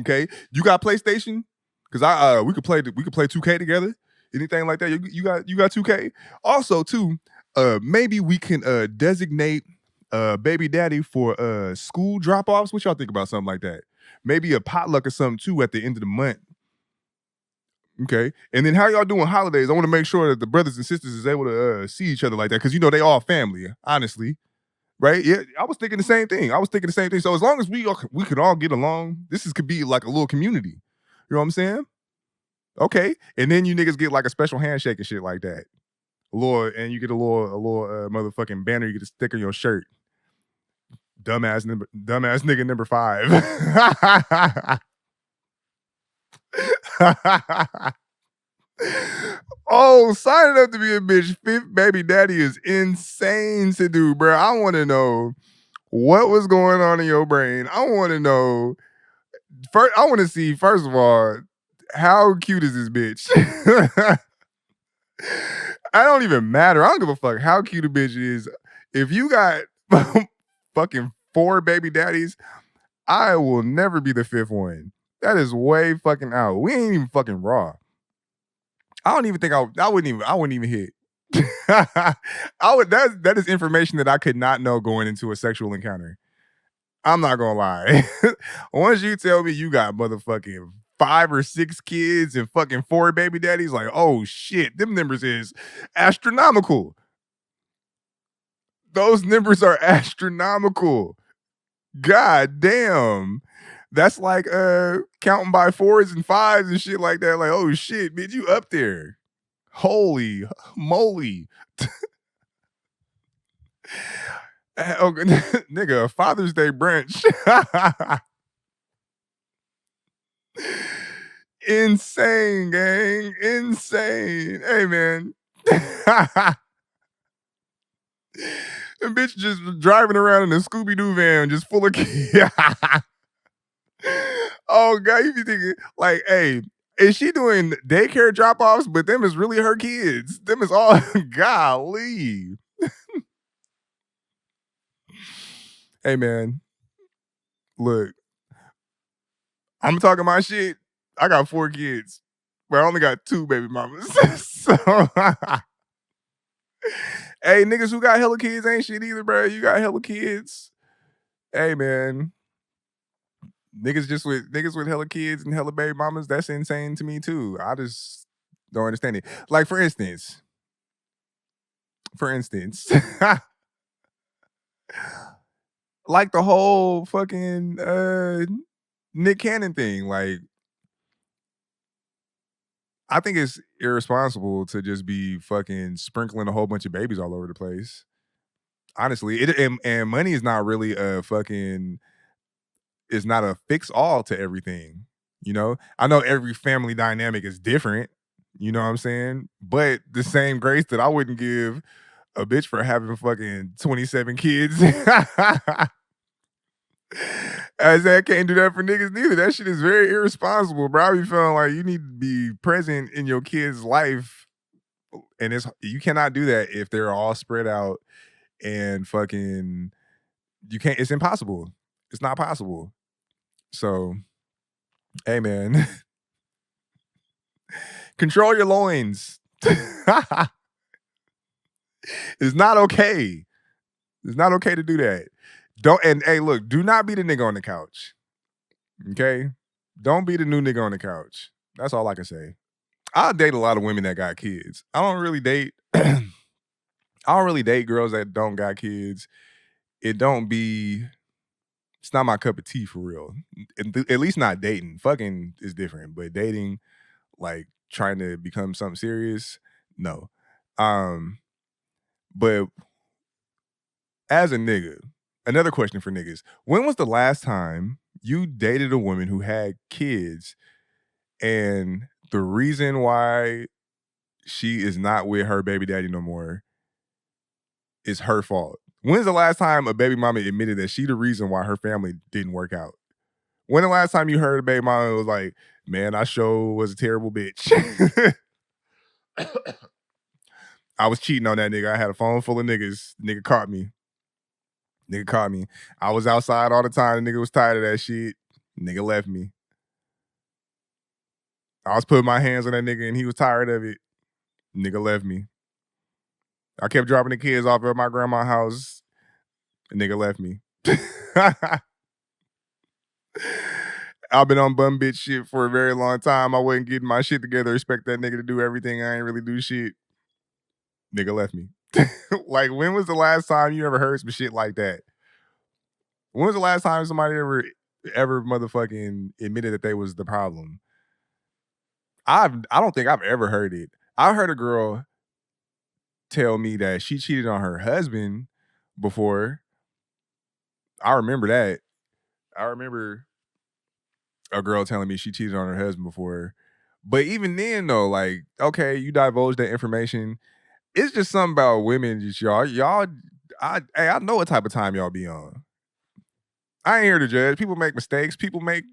Okay, you got PlayStation? Because we could play 2K together. Anything like that? You got 2K. Also, too, maybe we can designate baby daddy for school drop offs. What y'all think about something like that? Maybe a potluck or something too at the end of the month. Okay, and then how y'all doing holidays? I want to make sure that the brothers and sisters is able to see each other like that because they all family. Honestly, right? Yeah, I was thinking the same thing. So as long as we could all get along, could be like a little community. You know what I'm saying? Okay. And then you niggas get like a special handshake and shit like that. And you get a little motherfucking banner you get to stick on your shirt. Dumbass nigga number 5. Oh, signing up to be a bitch 5th baby daddy is insane to do, bro. I want to know what was going on in your brain. I want to know first. I want to see first of all how cute is this bitch. I don't even matter. I don't give a fuck how cute a bitch is. If you got fucking 4 baby daddies, I will never be the 5th one. That is way fucking out. We ain't even fucking raw. I don't even think I wouldn't even hit. That is information that I could not know going into a sexual encounter. I'm not gonna lie. Once you tell me you got motherfucking 5 or 6 kids and fucking 4 baby daddies, like, oh shit, them numbers is astronomical. Those numbers are astronomical. God damn. That's like counting by 4s and 5s and shit like that. Like, oh shit, bitch, you up there. Holy moly. Oh, nigga, Father's Day brunch. Insane, gang. Insane. Hey, man. And bitch just driving around in a Scooby-Doo van just full of kids. Oh, God, you be thinking, like, hey, is she doing daycare drop-offs? But them is really her kids. Them is all, golly. Hey, man, look, I'm talking my shit. I got 4 kids, but I only got 2 baby mamas. So, hey, niggas who got hella kids ain't shit either, bro. You got hella kids. Hey, man. Niggas with hella kids and hella baby mamas, that's insane to me too. I just don't understand it. Like for instance, like the whole fucking Nick Cannon thing. Like, I think it's irresponsible to just be fucking sprinkling a whole bunch of babies all over the place. Honestly, and money is not really a fucking is not a fix all to everything. I know every family dynamic is different. You know what I'm saying? But the same grace that I wouldn't give a bitch for having fucking 27 kids. I said I can't do that for niggas neither. That shit is very irresponsible, bro. I be feeling like you need to be present in your kid's life. And you cannot do that if they're all spread out and fucking it's impossible. It's not possible. So, hey man, control your loins. It's not okay. It's not okay to do that. Hey, look, do not be the nigga on the couch. Okay? Don't be the new nigga on the couch. That's all I can say. I date a lot of women that got kids. I don't really date I don't really date girls that don't got kids. It don't be It's not my cup of tea for real. At least not dating. Fucking is different, but dating, like trying to become something serious, no. Um, but as a nigga, another question for niggas: when was the last time you dated a woman who had kids, and the reason why she is not with her baby daddy no more is her fault? When's the last time a baby mama admitted that she the reason why her family didn't work out? When the last time you heard a baby mama was like, "Man, I sure was a terrible bitch. I was cheating on that nigga. I had a phone full of niggas. Nigga caught me. Nigga caught me. I was outside all the time. The nigga was tired of that shit. Nigga left me. I was putting my hands on that nigga and he was tired of it. Nigga left me. I kept dropping the kids off at my grandma's house. Nigga left me." I've been on bum bitch shit for a very long time. I wasn't getting my shit together. Expect that nigga to do everything. I ain't really do shit. Nigga left me. Like, when was the last time you ever heard some shit like that? When was the last time somebody ever motherfucking admitted that they was the problem? I don't think I've ever heard it. I heard a girl tell me that she cheated on her husband before. I remember that. I remember a girl telling me she cheated on her husband before. But even then though, like, okay, you divulge that information. It's just something about women, just y'all. I know what type of time y'all be on. I ain't here to judge. People make mistakes. People make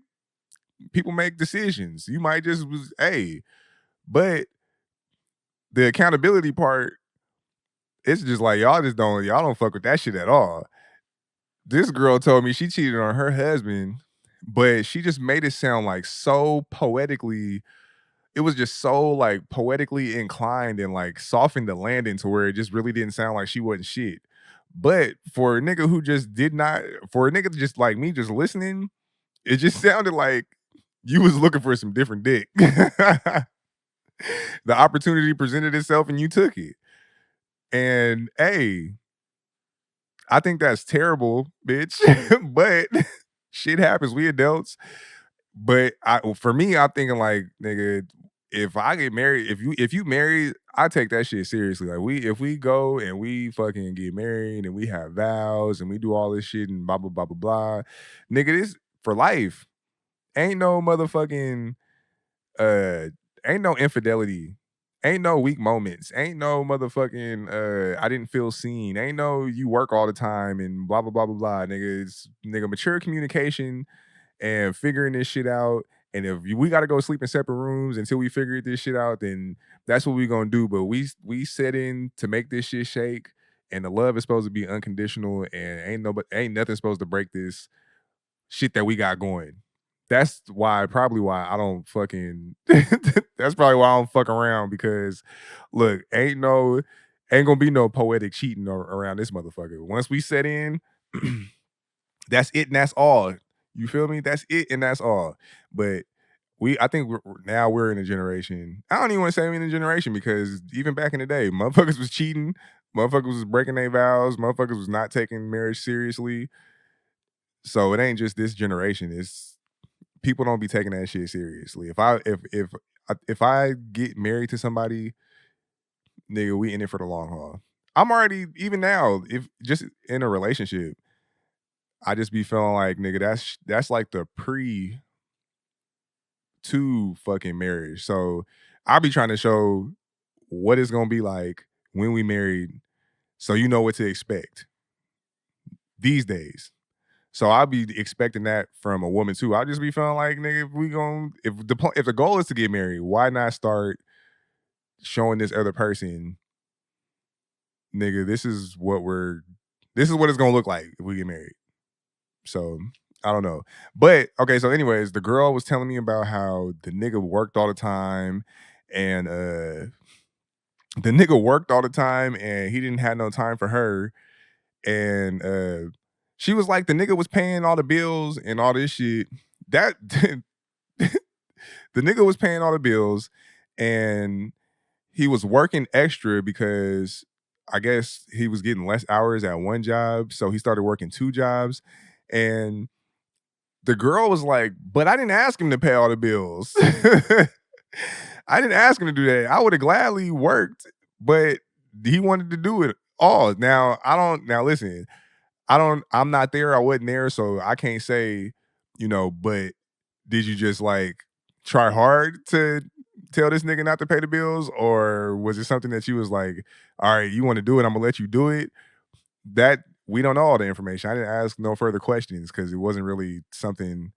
decisions. You might just was but the accountability part, it's just like y'all don't fuck with that shit at all. This girl told me she cheated on her husband, but she just made it sound like so poetically. It was just so like poetically inclined and like softened the landing to where it just really didn't sound like she wasn't shit. But for a nigga who just did not, for a nigga just like me just listening, it just sounded like you was looking for some different dick. The opportunity presented itself and you took it. And I think that's terrible, bitch. But shit happens. We adults. But for me, I'm thinking like, nigga, if I get married, if you married, I take that shit seriously. Like if we go and we fucking get married and we have vows and we do all this shit and blah blah blah blah blah, nigga, this for life. Ain't no motherfucking uh ain't no infidelity. Ain't no weak moments. Ain't no motherfucking I didn't feel seen. Ain't no you work all the time and blah blah blah blah blah. Nigga, it's nigga mature communication and figuring this shit out. And if we got to go sleep in separate rooms until we figure this shit out, then that's what we gonna do. But we set in to make this shit shake, and the love is supposed to be unconditional, and ain't nothing supposed to break this shit that we got going. That's probably why I don't fucking. That's probably why I don't fuck around because, look, ain't gonna be no poetic cheating around this motherfucker. Once we set in, that's it and that's all. You feel me? That's it and that's all. But I think now we're in a generation. I don't even want to say we're in a generation because even back in the day, motherfuckers was cheating, motherfuckers was breaking their vows, motherfuckers was not taking marriage seriously. So it ain't just this generation. It's people don't be taking that shit seriously. If I get married to somebody, nigga, we in it for the long haul. I'm already even now, if just in a relationship, I just be feeling like, nigga, that's like the pre to fucking marriage. So I'll be trying to show what it's gonna be like when we married, so you know what to expect these days. So I'll be expecting that from a woman too. I'll just be feeling like, nigga, if the goal is to get married, why not start showing this other person, nigga, this is what it's gonna look like if we get married. So I don't know. But okay, so anyways, the girl was telling me about how the nigga worked all the time and he didn't have no time for her. And she was like, the nigga was paying all the bills and all this shit. That the nigga was paying all the bills and he was working extra because I guess he was getting less hours at one job. So he started working two jobs. And the girl was like, "But I didn't ask him to pay all the bills. I didn't ask him to do that. I would have gladly worked, but he wanted to do it all." Now, I don't now listen, I'm not there, I wasn't there, so I can't say, but did you just like try hard to tell this nigga not to pay the bills? Or was it something that you was like, all right, you want to do it, I'm gonna let you do it? That we don't know all the information. I didn't ask no further questions because it wasn't really something.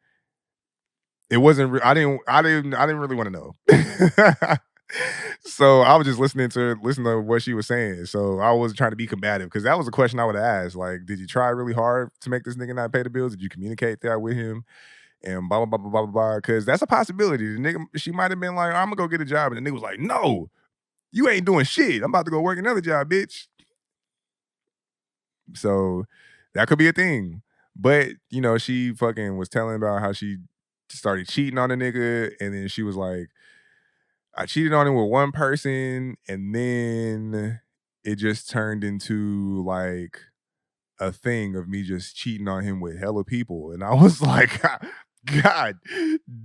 It wasn't. I didn't really want to know. So I was just listening to what she was saying. So I wasn't trying to be combative because that was a question I would have asked. Like, did you try really hard to make this nigga not pay the bills? Did you communicate that with him? And blah blah blah blah blah blah. Because that's a possibility. The nigga, she might have been like, "I'm gonna go get a job," and the nigga was like, "No, you ain't doing shit. I'm about to go work another job, bitch." So that could be a thing. But, she fucking was telling about how she started cheating on a nigga. And then she was like, I cheated on him with one person. And then it just turned into like a thing of me just cheating on him with hella people. And I was like, God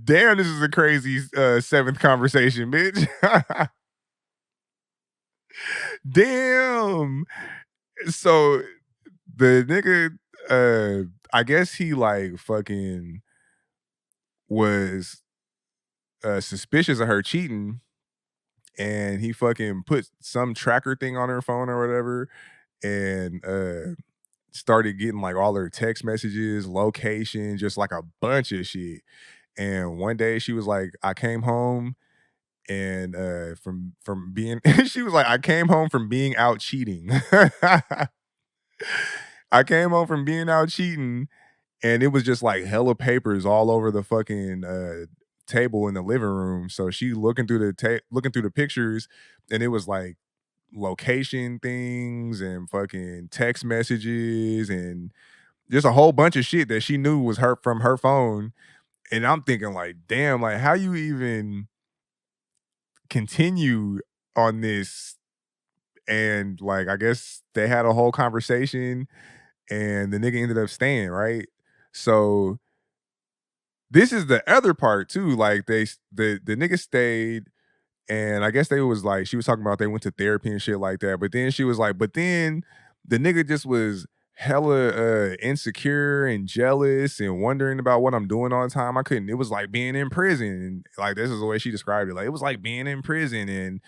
damn, this is a crazy seventh conversation, bitch. Damn. So the nigga, I guess he like fucking was suspicious of her cheating, and he fucking put some tracker thing on her phone or whatever, and started getting like all her text messages, location, just like a bunch of shit. And one day she was like, I came home and from being she was like, I came home from being out cheating. I came home from being out cheating, and it was just like hella papers all over the fucking table in the living room. So she looking through the pictures, and it was like location things and fucking text messages and just a whole bunch of shit that she knew was her from her phone. And I'm thinking like, damn, like how you even continue on this? And like, I guess they had a whole conversation, and the nigga ended up staying, right? So this is the other part too. Like the nigga stayed, and I guess they was like she was talking about they went to therapy and shit like that. But then she was like, but then the nigga just was hella insecure and jealous and wondering about what I'm doing all the time. I couldn't. It was like being in prison. And like this is the way she described it. Like it was like being in prison, and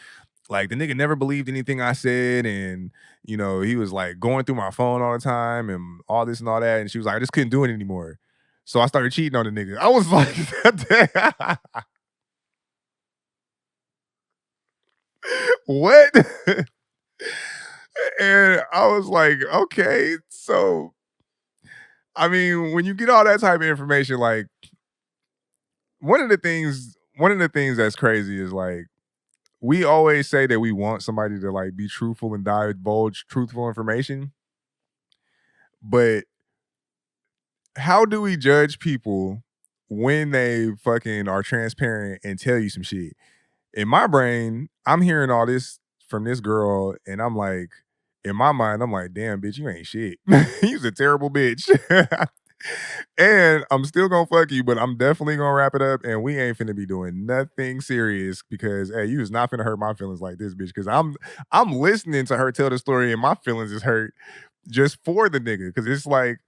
like the nigga never believed anything I said, and he was like going through my phone all the time and all this and all that. And she was like, I just couldn't do it anymore. So I started cheating on the nigga. I was like, what? And I was like, okay. So I mean, when you get all that type of information, like one of the things that's crazy is like we always say that we want somebody to like be truthful and divulge truthful information, but how do we judge people when they fucking are transparent and tell you some shit? In my brain, I'm hearing all this from this girl, and I'm like, in my mind, I'm like, damn, bitch, you ain't shit. You's a terrible bitch. And I'm still gonna fuck you, but I'm definitely gonna wrap it up, and we ain't finna be doing nothing serious because hey, you is not finna hurt my feelings like this, bitch. Because I'm listening to her tell the story, and my feelings is hurt just for the nigga. Because it's like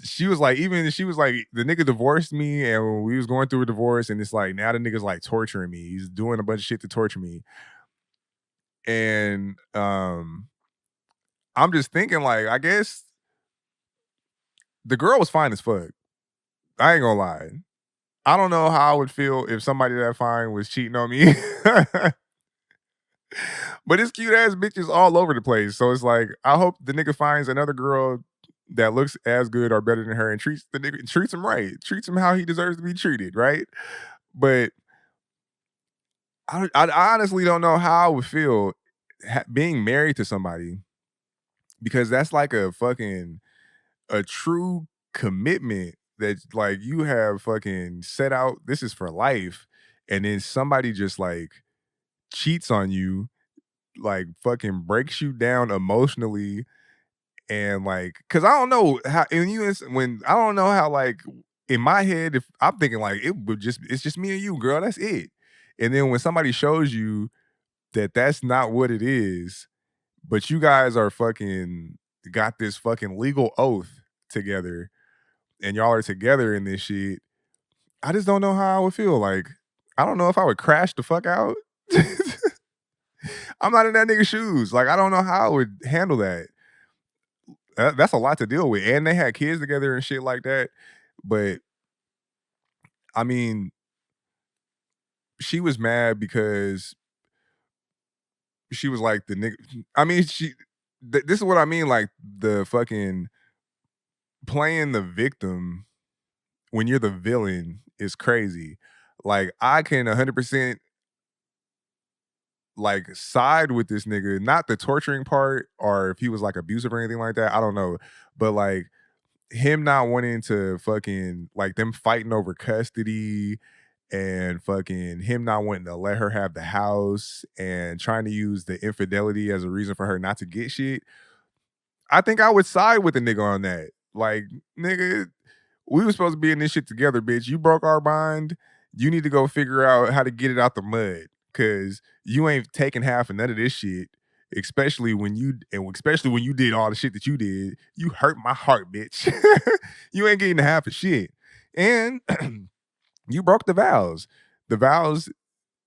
she was like, the nigga divorced me, and we was going through a divorce, and it's like now the nigga's like torturing me. He's doing a bunch of shit to torture me. And I'm just thinking, like, I guess the girl was fine as fuck. I ain't gonna lie. I don't know how I would feel if somebody that fine was cheating on me. But it's cute ass bitches all over the place. So it's like, I hope the nigga finds another girl that looks as good or better than her and treats him right. Treats him how he deserves to be treated, right? But I honestly don't know how I would feel being married to somebody, because that's like a true commitment that like you have fucking set out. This is for life, and then somebody just like cheats on you, like fucking breaks you down emotionally, and like, cause I don't know how, and when I don't know how like in my head, if I'm thinking like it's just me and you, girl. That's it. And then when somebody shows you that that's not what it is, but you guys are fucking got this fucking legal oath together, and y'all are together in this shit. I just don't know how I would feel. Like, I don't know if I would crash the fuck out. I'm not in that nigga's shoes. Like, I don't know how I would handle that. That's a lot to deal with. And they had kids together and shit like that. But I mean, she was mad because she was like the nigga. I mean, this is what I mean. Like the fucking playing the victim when you're the villain is crazy. Like I can 100% like side with this nigga, not the torturing part or if he was like abusive or anything like that. I don't know. But like him not wanting to fucking like them fighting over custody and fucking him not wanting to let her have the house and trying to use the infidelity as a reason for her not to get shit. I think I would side with the nigga on that. Like, nigga, we were supposed to be in this shit together, bitch. You broke our bond. You need to go figure out how to get it out the mud. Cause you ain't taking half of none of this shit. Especially when you did all the shit that you did. You hurt my heart, bitch. You ain't getting half of shit. And you broke the vows. The vows,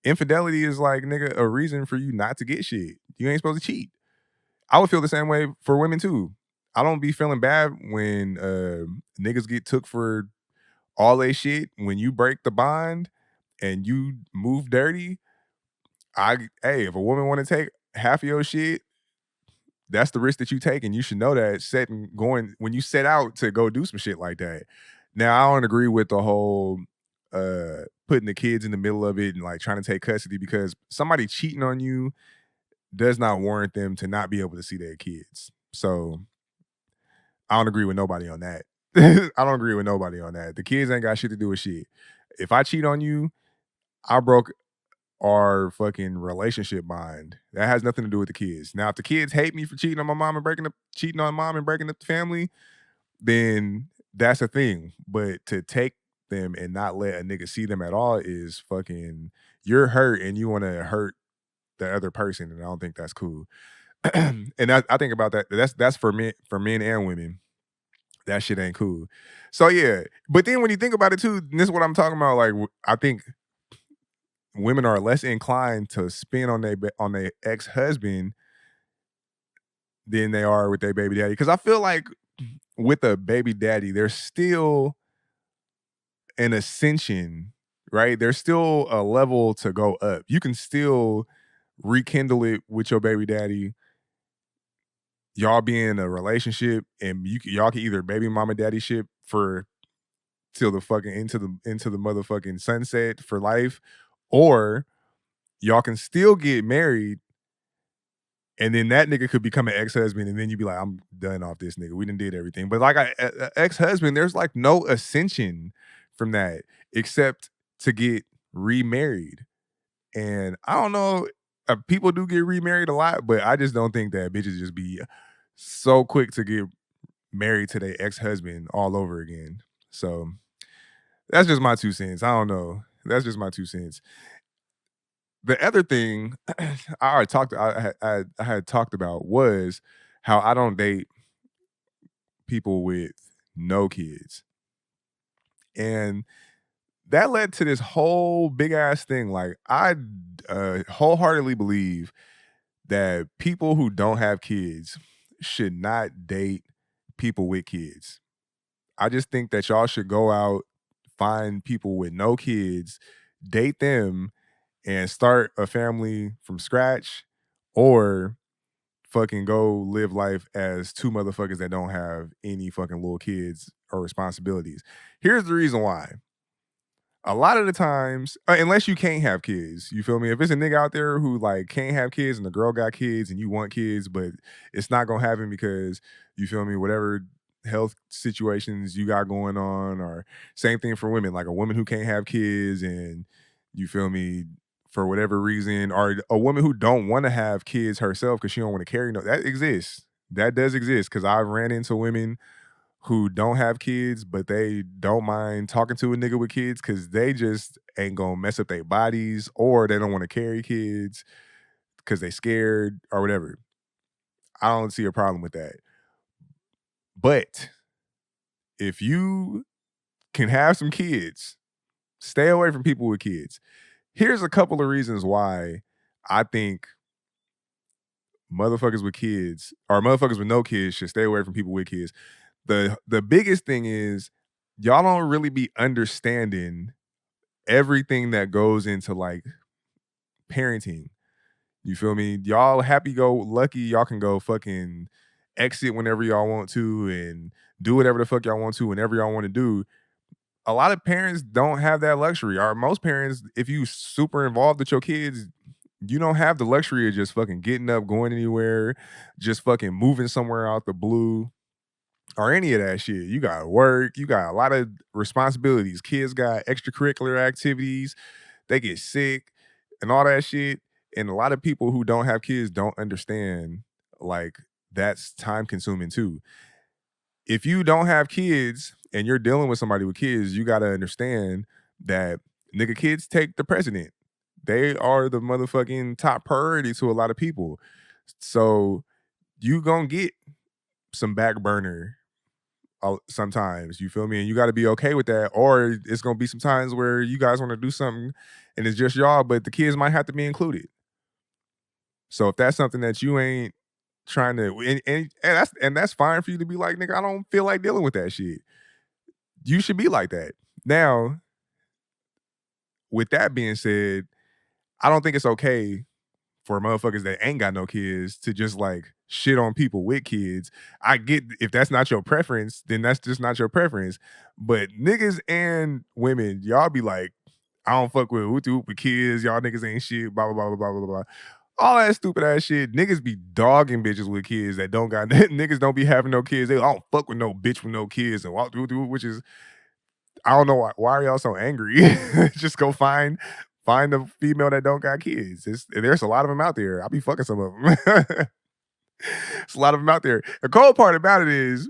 infidelity is like, nigga, a reason for you not to get shit. You ain't supposed to cheat. I would feel the same way for women too. I don't be feeling bad when niggas get took for all they shit. When you break the bond and you move dirty, hey, if a woman want to take half of your shit, that's the risk that you take, and you should know that setting going when you set out to go do some shit like that. Now, I don't agree with the whole putting the kids in the middle of it and like trying to take custody because somebody cheating on you does not warrant them to not be able to see their kids. So I don't agree with nobody on that. I don't agree with nobody on that. The kids ain't got shit to do with shit. If I cheat on you, I broke our fucking relationship bond. That has nothing to do with the kids. Now, if the kids hate me for cheating on my mom and cheating on mom and breaking up the family, then that's a thing. But to take them and not let a nigga see them at all is fucking, you're hurt and you want to hurt the other person. And I don't think that's cool. And I think about that. That's for men and women. That shit ain't cool. So yeah, but then when you think about it too, and this is what I'm talking about. Like I think women are less inclined to spin on their ex husband than they are with their baby daddy. Because I feel like with a baby daddy, there's still an ascension, right? There's still a level to go up. You can still rekindle it with your baby daddy. Y'all be in a relationship, and y'all can either baby mama daddy ship for till the fucking into the motherfucking sunset for life, or y'all can still get married, and then that nigga could become an ex-husband, and then you'd be like, I'm done off this nigga. We done did everything. But like a ex-husband, there's like no ascension from that except to get remarried. And I don't know, people do get remarried a lot, but I just don't think that bitches just be so quick to get married to their ex-husband all over again. So that's just my 2 cents. I don't know. That's just my 2 cents. The other thing I already talked I had talked about was how I don't date people with no kids. And that led to this whole big ass thing. Like I wholeheartedly believe that people who don't have kids should not date people with kids. I just think that y'all should go out, find people with no kids, date them, and start a family from scratch, or fucking go live life as 2 motherfuckers that don't have any fucking little kids or responsibilities. Here's the reason why. A lot of the times, unless you can't have kids, you feel me? If it's a nigga out there who like can't have kids and the girl got kids and you want kids, but it's not gonna happen because you feel me, whatever health situations you got going on, or same thing for women, like a woman who can't have kids and you feel me, for whatever reason, or a woman who don't want to have kids herself because she don't want to carry no, that exists. That does exist because I've ran into women who don't have kids, but they don't mind talking to a nigga with kids because they just ain't gonna mess up their bodies or they don't want to carry kids because they scared or whatever. I don't see a problem with that. But if you can have some kids, stay away from people with kids. Here's a couple of reasons why I think motherfuckers with kids or motherfuckers with no kids should stay away from people with kids. The biggest thing is y'all don't really be understanding everything that goes into like parenting. You feel me? Y'all happy go lucky, y'all can go fucking exit whenever y'all want to and do whatever the fuck y'all want to whenever y'all want to do. A lot of parents don't have that luxury. Or most parents, if you super involved with your kids, you don't have the luxury of just fucking getting up, going anywhere, just fucking moving somewhere out the blue or any of that shit. You got work, you got a lot of responsibilities. Kids got extracurricular activities, they get sick and all that shit. And a lot of people who don't have kids don't understand like that's time consuming too. If you don't have kids and you're dealing with somebody with kids, you got to understand that nigga kids take the precedent. They are the motherfucking top priority to a lot of people. So you gonna get some back burner sometimes, you feel me? And you got to be okay with that. Or it's gonna be some times where you guys want to do something and it's just y'all, but the kids might have to be included. So if that's something that you ain't trying to, and that's fine for you to be like, nigga, I don't feel like dealing with that shit. You should be like that. Now, with that being said, I don't think it's okay for motherfuckers that ain't got no kids to just like shit on people with kids. I get if that's not your preference, then that's just not your preference. But niggas and women, y'all be like, I don't fuck with with kids. Y'all niggas ain't shit. Blah blah blah blah blah blah blah. All that stupid ass shit. Niggas be dogging bitches with kids that don't got niggas don't be having no kids. They I don't fuck with no bitch with no kids and walk through which is I don't know why are y'all so angry? Just go find the female that don't got kids. There's a lot of them out there. I'll be fucking some of them. There's a lot of them out there. The cold part about it is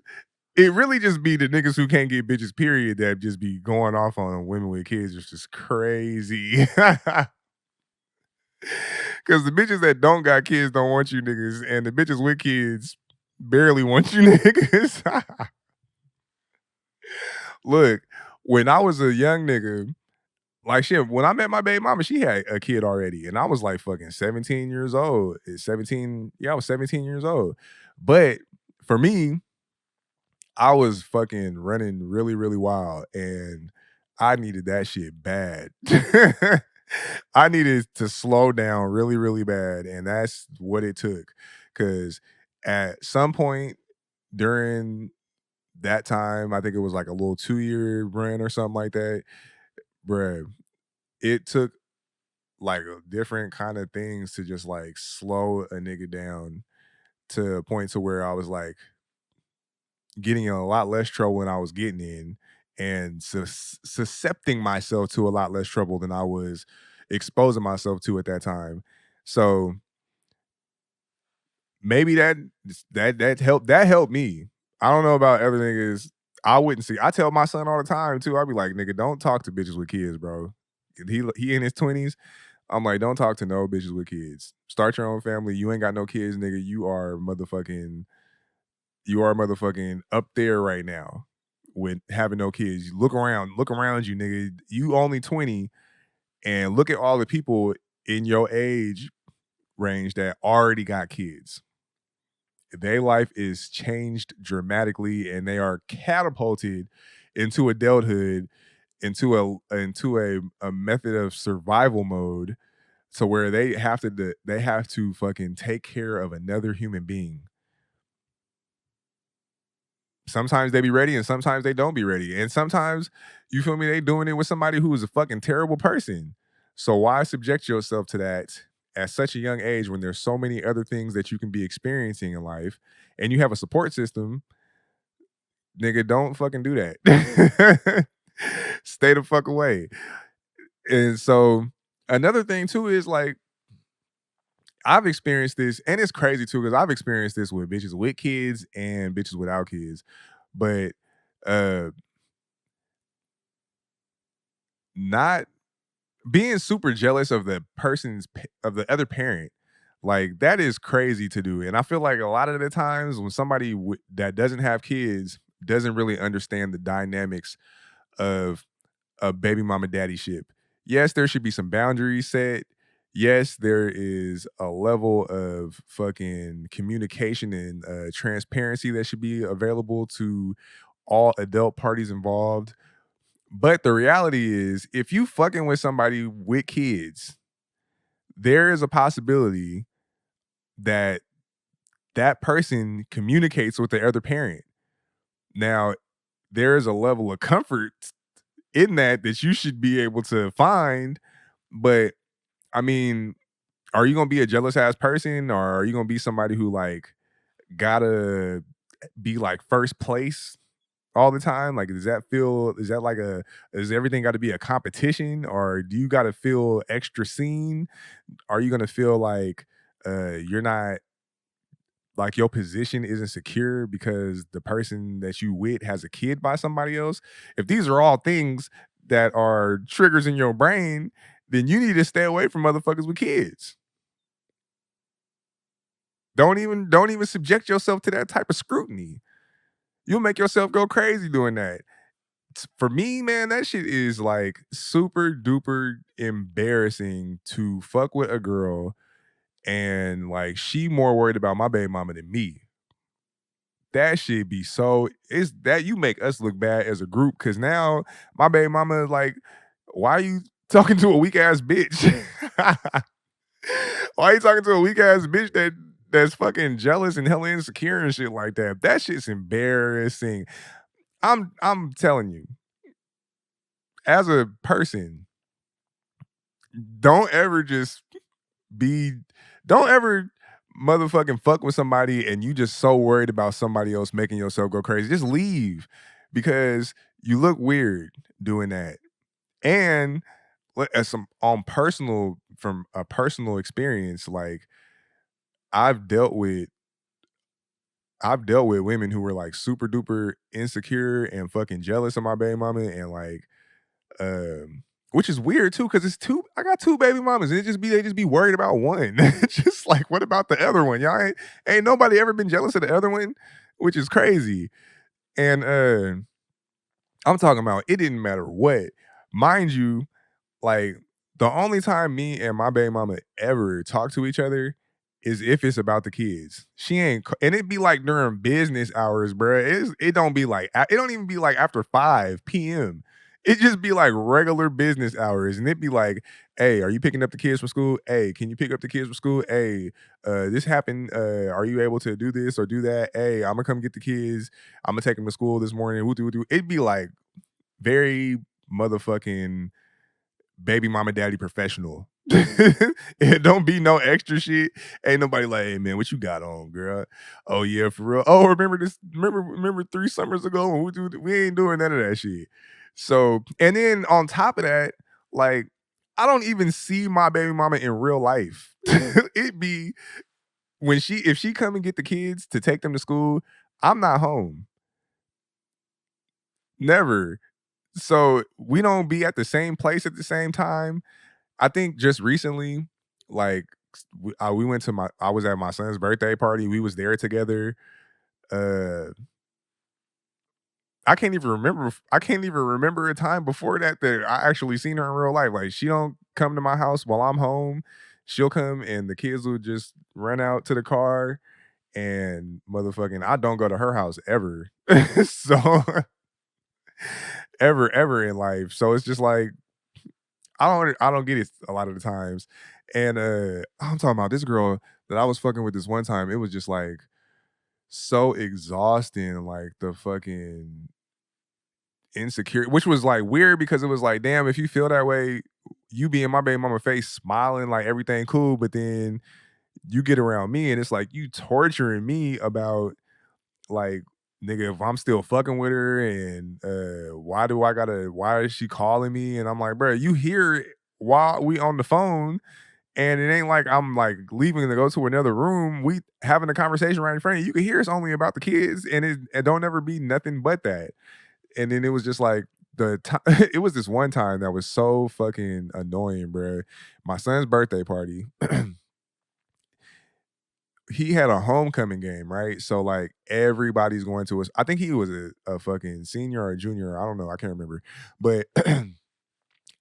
it really just be the niggas who can't get bitches, period, that just be going off on women with kids. It's just crazy. Because the bitches that don't got kids don't want you niggas, and the bitches with kids barely want you niggas. Look, when I was a young nigga, like shit, when I met my baby mama, she had a kid already, and I was like fucking 17 years old. 17, yeah, I was 17 years old. But for me, I was fucking running really, really wild, and I needed that shit bad. I needed to slow down really, really bad, and that's what it took. Cause at some point during that time, I think it was like a little 2-year run or something like that, bruh. It took like different kind of things to just like slow a nigga down to a point to where I was like getting in a lot less trouble than I was getting in and suscepting myself to a lot less trouble than I was exposing myself to at that time. So maybe that helped me. I don't know about other niggas. I wouldn't see. I tell my son all the time too. I'd be like, nigga, don't talk to bitches with kids, bro. He in his 20s. I'm like, don't talk to no bitches with kids. Start your own family. You ain't got no kids, nigga. You are motherfucking up there right now with having no kids. Look around you, nigga. You only 20, and look at all the people in your age range that already got kids. Their life is changed dramatically, and they are catapulted into adulthood, into a method of survival mode, so where they have to fucking take care of another human being. Sometimes they be ready and sometimes they don't be ready. And sometimes, you feel me, they doing it with somebody who is a fucking terrible person. So why subject yourself to that at such a young age when there's so many other things that you can be experiencing in life and you have a support system? Nigga, don't fucking do that. Stay the fuck away. And so another thing too is like I've experienced this, and it's crazy too, because I've experienced this with bitches with kids and bitches without kids. But Uh, not being super jealous of of the other parent, like that is crazy to do. And I feel like a lot of the times when somebody that doesn't have kids doesn't really understand the dynamics of a baby mama daddy ship. Yes, there should be some boundaries set. Yes, there is a level of fucking communication and transparency that should be available to all adult parties involved. But the reality is, if you fucking with somebody with kids, there is a possibility that that person communicates with the other parent. Now, there is a level of comfort in that you should be able to find, but I mean, are you gonna be a jealous ass person, or are you gonna be somebody who like gotta be like first place all the time? Like, does that feel? Is that like a? Is everything got to be a competition, or do you got to feel extra seen? Are you gonna feel like you're not like your position isn't secure because the person that you with has a kid by somebody else? If these are all things that are triggers in your brain, then you need to stay away from motherfuckers with kids. Don't even subject yourself to that type of scrutiny. You'll make yourself go crazy doing that. For me, man, that shit is like super duper embarrassing to fuck with a girl and like she more worried about my baby mama than me. That should be so it's that you make us look bad as a group because now my baby mama is like, why are you talking to a weak ass bitch? Why are you talking to a weak ass bitch that's fucking jealous and hella insecure and shit like that? That shit's embarrassing. I'm telling you, as a person, don't ever just be don't ever motherfucking fuck with somebody and you just so worried about somebody else making yourself go crazy. Just leave because you look weird doing that. And as some on personal from a personal experience, like I've dealt with I've dealt with women who were like super duper insecure and fucking jealous of my baby mama and like which is weird too, because it's two. I got two baby mamas, and they just be worried about one. It's just like, what about the other one? Y'all ain't nobody ever been jealous of the other one, which is crazy. And I'm talking about it didn't matter what, mind you. Like, the only time me and my baby mama ever talk to each other is if it's about the kids. She ain't and it be like during business hours, bruh. It don't be like it don't even be like after 5 PM. It just be like regular business hours, and it be like, "Hey, are you picking up the kids from school? Hey, can you pick up the kids from school? Hey, this happened. Are you able to do this or do that? Hey, I'm gonna come get the kids. I'm gonna take them to school this morning. Woo doo doo." It'd be like very motherfucking baby mama daddy professional. It don't be no extra shit. Ain't nobody like, hey man, what you got on, girl? Oh yeah, for real. Oh, remember this? Remember 3 summers ago when we ain't doing none of that shit. So, and then on top of that, like I don't even see my baby mama in real life. It be when if she come and get the kids to take them to school, I'm not home. Never. So we don't be at the same place at the same time. I think just recently, like we went to my I was at my son's birthday party. We was there together. Uh I can't even remember a time before that I actually seen her in real life. Like she don't come to my house while I'm home. She'll come and the kids will just run out to the car and motherfucking I don't go to her house ever. So ever in life. So it's just like I don't get it a lot of the times. And I'm talking about this girl that I was fucking with this one time. It was just like so exhausting, like the fucking insecure, which was like weird because it was like, damn, if you feel that way, you be in my baby mama face smiling like everything cool, but then you get around me and it's like you torturing me about like nigga if I'm still fucking with her and why is she calling me? And I'm like, bro, you hear while we on the phone and it ain't like I'm like leaving to go to another room. We having a conversation right in front of you. You can hear it's only about the kids and it don't ever be nothing but that. And then it was just like the time it was this one time that was so fucking annoying, bruh. My son's birthday party, he had a homecoming game, right? So like everybody's going to us. I think he was a fucking senior or a junior. I don't know. I can't remember. But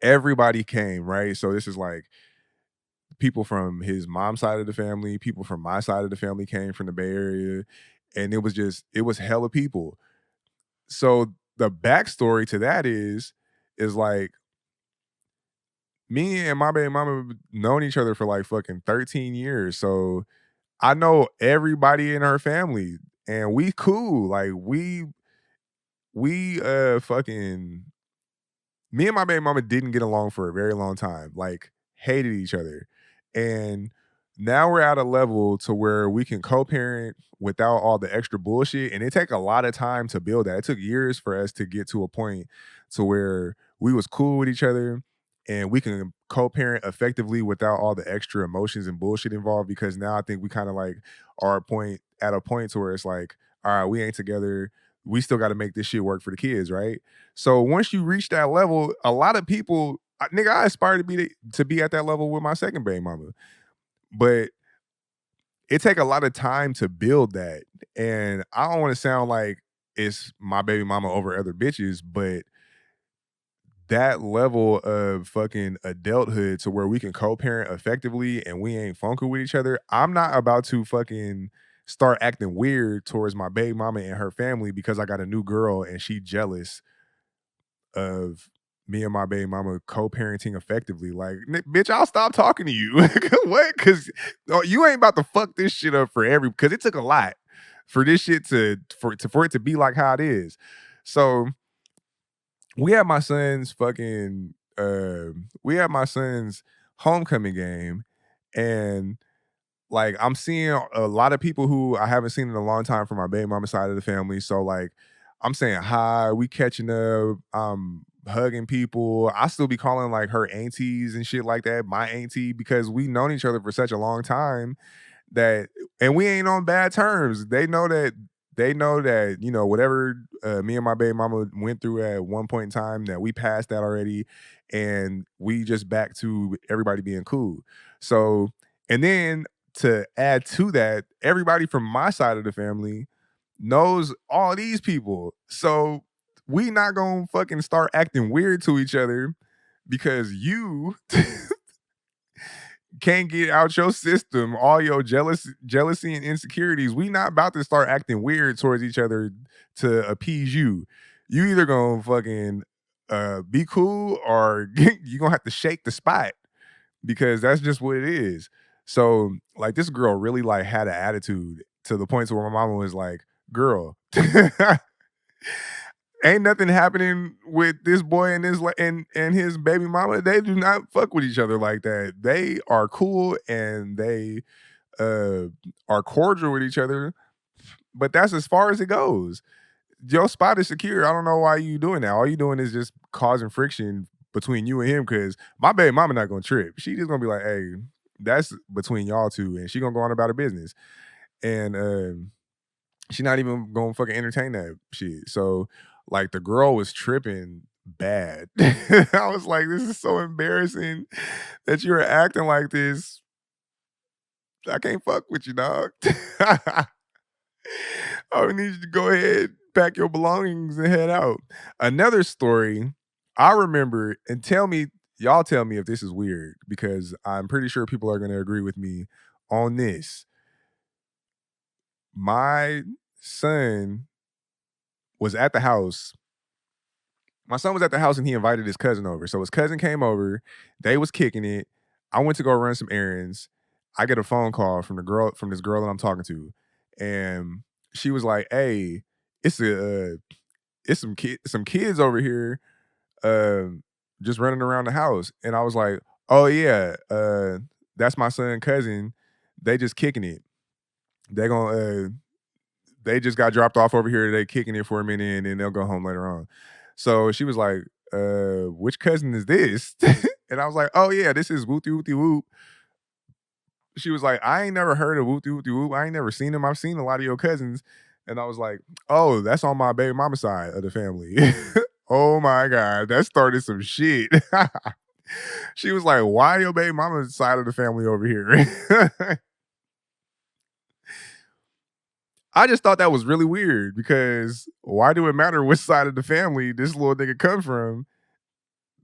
everybody came, right? So this is like people from his mom's side of the family, people from my side of the family came from the Bay Area. And it was hella people. So the backstory to that is like me and my baby mama known each other for like fucking 13 years. So I know everybody in her family and we cool. Like we fucking me and my baby mama didn't get along for a very long time. Like hated each other. And now we're at a level to where we can co-parent without all the extra bullshit. And it take a lot of time to build that. It took years for us to get to a point to where we was cool with each other and we can co-parent effectively without all the extra emotions and bullshit involved. Because now I think we kind of like are at a point to where it's like, all right, we ain't together. We still got to make this shit work for the kids, right? So once you reach that level, a lot of people, nigga, I aspire to be at that level with my second baby mama, but it take a lot of time to build that, and I don't want to sound like it's my baby mama over other bitches, but that level of fucking adulthood to where we can co-parent effectively and we ain't funky with each other. I'm not about to fucking start acting weird towards my baby mama and her family because I got a new girl and she jealous of me and my baby mama co-parenting effectively. Like, bitch, I'll stop talking to you. What? Because you ain't about to fuck this shit up for because it took a lot for this shit for it to be like how it is. So we had my son's fucking we had my son's homecoming game, and like I'm seeing a lot of people who I haven't seen in a long time from my baby mama side of the family. So like I'm saying hi, we catching up, hugging people. I still be calling like her aunties and shit like that, my auntie, because we known each other for such a long time that and we ain't on bad terms. They know that, you know, whatever me and my baby mama went through at one point in time that we passed that already and we just back to everybody being cool. So and then to add to that, everybody from my side of the family knows all these people. So we not gonna fucking start acting weird to each other because you can't get out your system all your jealousy and insecurities. We not about to start acting weird towards each other to appease you. You either gonna fucking be cool or you gonna have to shake the spot because that's just what it is. So like this girl really like had an attitude to the point to where my mama was like, girl, ain't nothing happening with this boy and and his baby mama. They do not fuck with each other like that. They are cool and they uh are cordial with each other, but that's as far as it goes. Your spot is secure. I don't know why you doing that. All you doing is just causing friction between you and him because my baby mama not gonna trip. She just gonna be like, hey, that's between y'all two, and she gonna go on about her business. And she not even gonna fucking entertain that shit. So like the girl was tripping bad. I was like, this is so embarrassing that you're acting like this. I can't fuck with you, dog. I need you to go ahead, pack your belongings and head out. Another story I remember, and y'all tell me if this is weird, because I'm pretty sure people are gonna agree with me on this. My son was at the house. My son was at the house and he invited his cousin over. So his cousin came over, they was kicking it. I went to go run some errands. I get a phone call from this girl that I'm talking to. And she was like, "Hey, it's some kids over here just running around the house." And I was like, "Oh yeah, that's my son cousin. They just kicking it. They gonna they just got dropped off over here. They kicking it for a minute and then they'll go home later on." So she was like, which cousin is this?" And I was like, "Oh yeah, this is Wooty Wooty Whoop." She was like, "I ain't never heard of Wooty Wooty Whoop. I ain't never seen him. I've seen a lot of your cousins." And I was like, "Oh, that's on my baby mama side of the family." Oh my god, that started some shit. She was like, "Why your baby mama's side of the family over here?" I just thought that was really weird because why do it matter which side of the family this little nigga come from?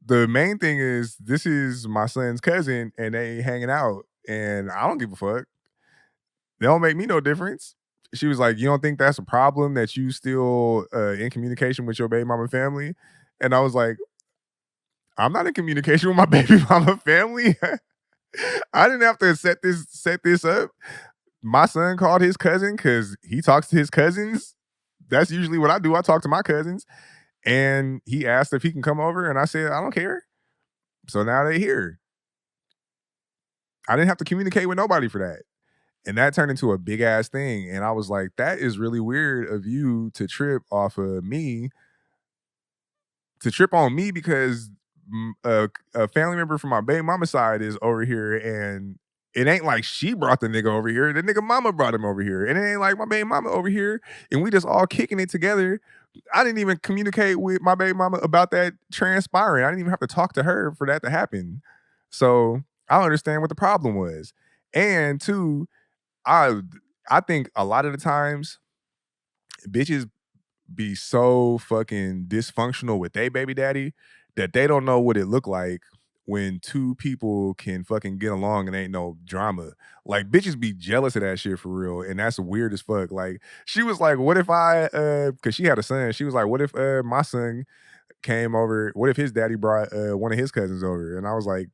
The main thing is this is my son's cousin and they hanging out and I don't give a fuck. They don't make me no difference. She was like, "You don't think that's a problem that you still in communication with your baby mama family?" And I was like, "I'm not in communication with my baby mama family." I didn't have to set this up. My son called his cousin because he talks to his cousins. That's usually what I do. I talk to my cousins. And he asked if he can come over, and I said, I don't care. So now they're here. I didn't have to communicate with nobody for that. And that turned into a big ass thing. And I was like, that is really weird of you to trip off of me, to trip on me because a family member from my baby mama side is over here and it ain't like she brought the nigga over here. The nigga mama brought him over here. And it ain't like my baby mama over here. And we just all kicking it together. I didn't even communicate with my baby mama about that transpiring. I didn't even have to talk to her for that to happen. So I don't understand what the problem was. And two, I I think a lot of the times bitches be so fucking dysfunctional with their baby daddy that they don't know what it look like when two people can fucking get along and ain't no drama. Like bitches be jealous of that shit for real, and that's weird as fuck. Like she was like, "What if I?" Because she had a son. She was like, "What if my son came over? What if his daddy brought one of his cousins over?" And I was like,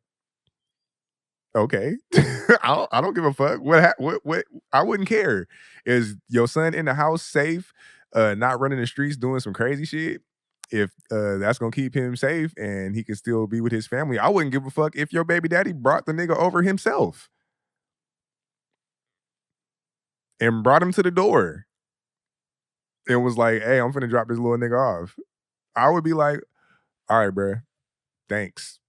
"Okay, I don't give a fuck. What? I wouldn't care. Is your son in the house safe? Not running the streets doing some crazy shit? If that's gonna keep him safe and he can still be with his family, I wouldn't give a fuck if your baby daddy brought the nigga over himself and brought him to the door and was like, "Hey, I'm finna drop this little nigga off." I would be like, "All right, bruh, thanks.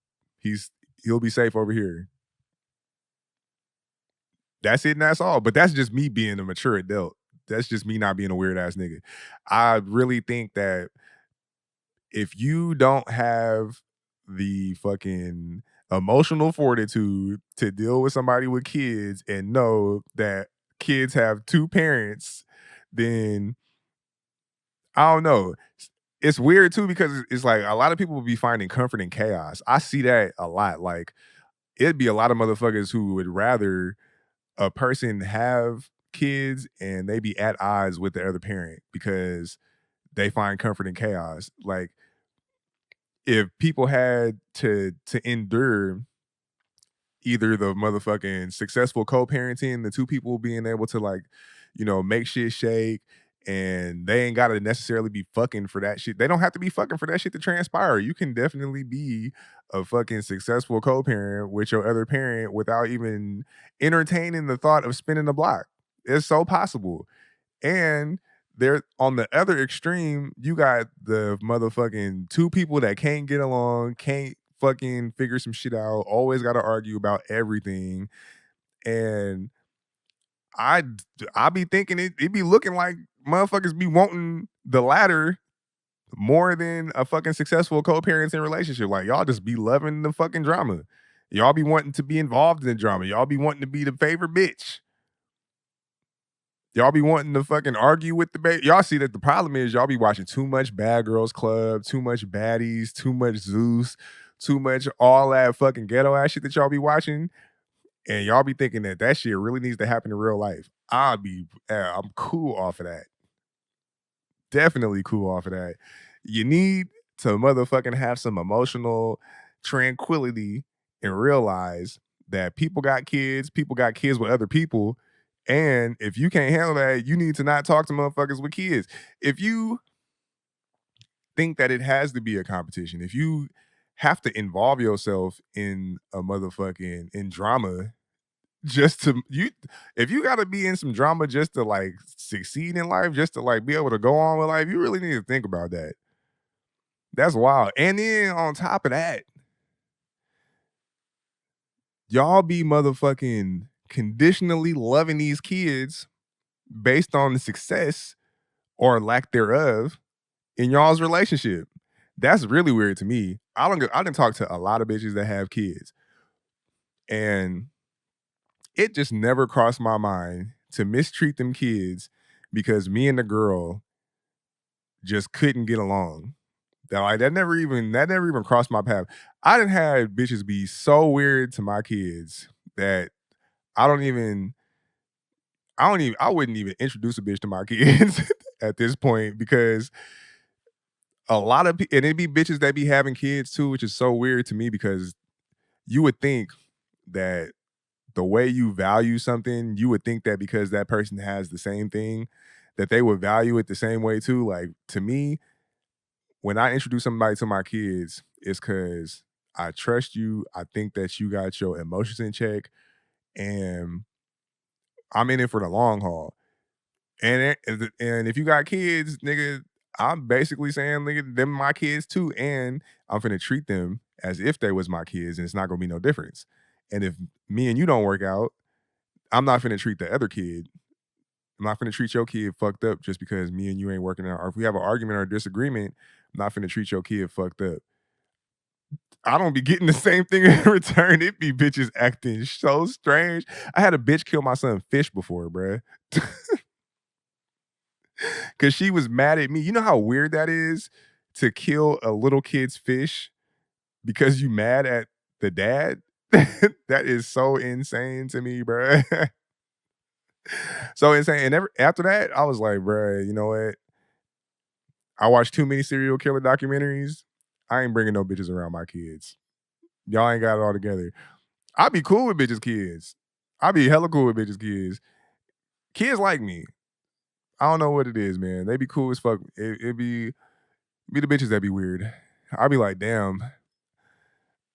He'll be safe over here." That's it and that's all. But that's just me being a mature adult. That's just me not being a weird ass nigga. I really think that if you don't have the fucking emotional fortitude to deal with somebody with kids and know that kids have two parents, then I don't know. It's weird too because it's like a lot of people will be finding comfort in chaos. I see that a lot. Like it'd be a lot of motherfuckers who would rather a person have kids and they be at odds with the other parent because they find comfort in chaos. Like if people had to endure either the motherfucking successful co-parenting, the two people being able to like, make shit shake and they ain't gotta necessarily be fucking for that shit. They don't have to be fucking for that shit to transpire. You can definitely be a fucking successful co-parent with your other parent without even entertaining the thought of spinning the block. It's so possible. And there on the other extreme, you got the motherfucking two people that can't get along, can't fucking figure some shit out, always got to argue about everything. And I I be thinking it be looking like motherfuckers be wanting the latter more than a fucking successful co-parenting relationship. Like y'all just be loving the fucking drama. Y'all be wanting to be involved in the drama. Y'all be wanting to be the favorite bitch. Y'all be wanting to fucking argue with the baby. Y'all see that the problem is y'all be watching too much Bad Girls Club, too much Baddies, too much Zeus, too much all that fucking ghetto ass shit that y'all be watching, and y'all be thinking that that shit really needs to happen in real life. I'm cool off of that. Definitely cool off of that. You need to motherfucking have some emotional tranquility and realize that people got kids with other people. And if you can't handle that, you need to not talk to motherfuckers with kids. If you think that it has to be a competition, if you have to involve yourself in a motherfucking in drama just to you if you gotta be in some drama just to like succeed in life, just to like be able to go on with life, you really need to think about that. That's wild. And then on top of that, y'all be motherfucking conditionally loving these kids based on the success. or lack thereof in y'all's relationship. That's really weird to me. I didn't talk to a lot of bitches that have kids, and it just never crossed my mind to mistreat them kids because me and the girl just couldn't get along. That never even crossed my path. I done had bitches be so weird to my kids that I don't even I wouldn't even introduce a bitch to my kids at this point because a lot of and it be bitches that be having kids too, which is so weird to me because you would think that the way you value something, you would think that because that person has the same thing, that they would value it the same way too. Like to me, when I introduce somebody to my kids, it's because I trust you. I think that you got your emotions in check, and I'm in it for the long haul. And if you got kids, nigga, I'm basically saying, nigga, them my kids too, and I'm finna treat them as if they was my kids, and it's not gonna be no difference. And if me and you don't work out, I'm not finna treat the other kid. I'm not finna treat your kid fucked up just because me and you ain't working out. Or if we have an argument or a disagreement, I'm not finna treat your kid fucked up. I don't be getting the same thing in return. It be bitches acting so strange. I had a bitch kill my son fish before, bruh. Cause she was mad at me. You know how weird that is to kill a little kid's fish because you mad at the dad? That is so insane to me, bruh. So insane. And after that, I was like, bruh, you know what? I watched too many serial killer documentaries. I ain't bringing no bitches around my kids. Y'all ain't got it all together. I be cool with bitches' kids. I be hella cool with bitches' kids. Kids like me. I don't know what it is, man. They be cool as fuck. It be the bitches that be weird. I be like, damn,